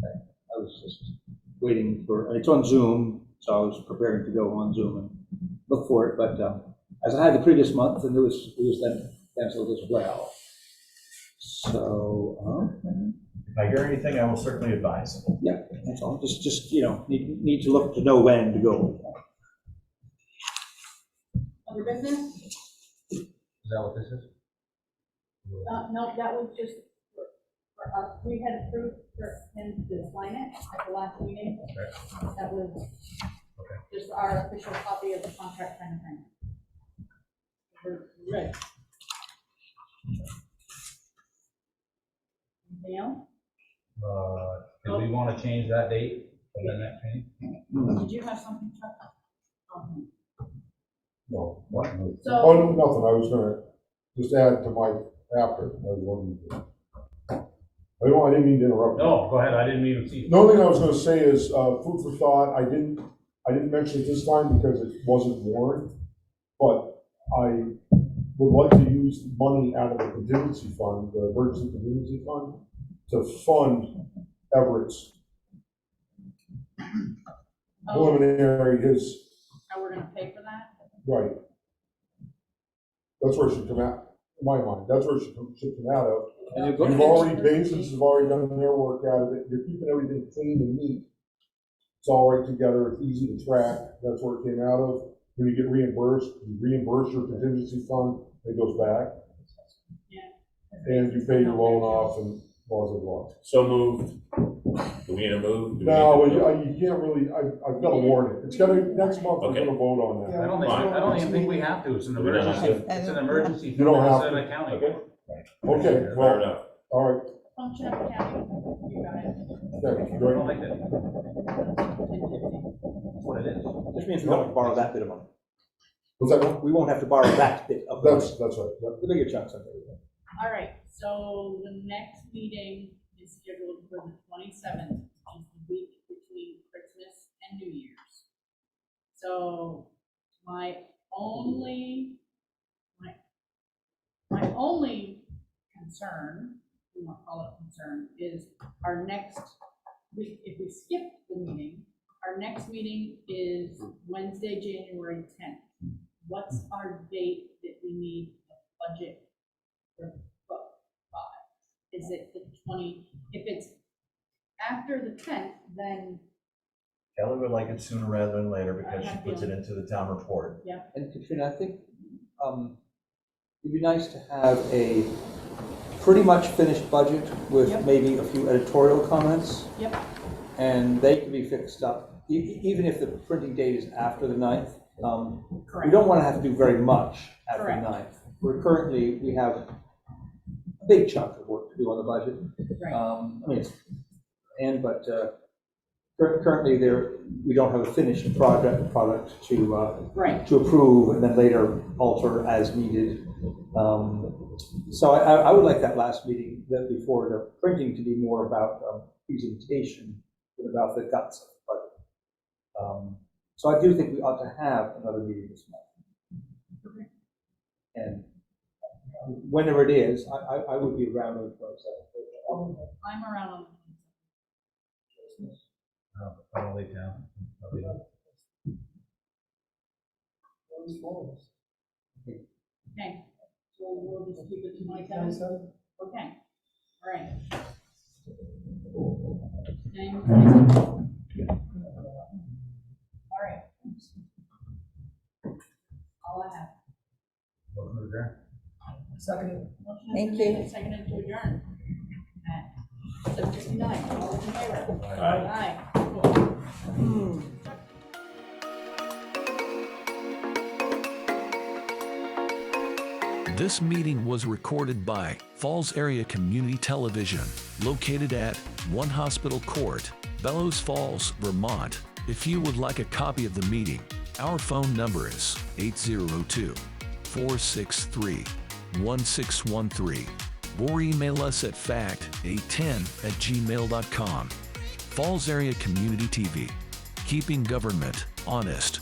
I was just waiting for, it's on Zoom, so I was preparing to go on Zoom and look for it, but as I had the previous month, and it was then canceled as well. So, If I hear anything, I will certainly advise. yeah, that's all. Just need to look to know when to go. Other business? Is that what this is? No, that was just for us. We had approved for him to sign it at the last meeting. That was just our official copy of the contract kind of thing. We're ready. Anything else? Do we want to change that date for the next meeting? Did you have something, Chuck? No, what? So, Oh, nothing, I was gonna just add to my after. I didn't mean to interrupt you. No, go ahead, I didn't even see. The only thing I was gonna say is, food for thought, I didn't mention it this time because it wasn't warned, but I would like to use money out of the contingency fund, the emergency contingency fund, to fund Everett's preliminary, how we're gonna pay for that? right. That's where it should come out, in my mind, that's where it should come out of. You've already, Basins have already done their work out of it, you're keeping everything clean and neat. It's all right together, it's easy to track, that's where it came out of. When you get reimbursed, you reimburse your contingency fund, it goes back. Yeah. And you pay your loan off and blah, blah, blah. So moved. Do we need to move? Do we No, need to- you can't really, I've got to warn it, it's gonna, next month, we're Okay. gonna vote on that. I don't even think we have to, it's an We don't have emergency, to. it's an emergency. You don't have It's an to. accounting. Okay. Okay, Fair well, enough. all right, Function of accounting, you got it. okay, I great. don't like that. That's what it is. Which means we don't have to borrow that bit of money. Was that, We won't have to borrow that bit of the money. that's right, yep. The bigger chunks of it. All right, so the next meeting is scheduled for the 27th, which is the week between Christmas and New Year's. So my only concern, we won't call it concern, is our next week, if we skip the meeting, our next meeting is Wednesday, January 10th. What's our date that we need a budget for book by? Is it the 20, if it's after the 10th, then, Kelly would like it sooner rather than later because she puts it into the town report. And Katrina, I think it'd be nice to have a pretty much finished budget with Yep. maybe a few editorial comments. Yep. And they can be fixed up, even if the printing date is after the 9th. We correct. don't want to have to do very much after the Correct. 9th. We have a big chunk of work to do on the budget. Right. Currently we don't have a finished product to Right. to approve and then later alter as needed. So I would like that last meeting, that before the printing, to be more about presentation than about the guts of the budget. So I do think we ought to have another meeting this month. Okay. And whenever it is, I would be around on the 27th. I'm around on the 27th. I'll leave town. I'll be done. Okay, so we'll just keep it to 27th? Okay, all right. Same 27th. All right. All I have. Welcome to the Second. Motion Thank has been made you. and seconded to adjourn. At 7:59, all those in favor? Aye. Aye. This meeting was recorded by Falls Area Community Television, located at 1 Hospital Court, Bellows Falls, Vermont. If you would like a copy of the meeting, our phone number is 802-463-1613, or email us at fact810@gmail.com. Falls Area Community TV, keeping government honest.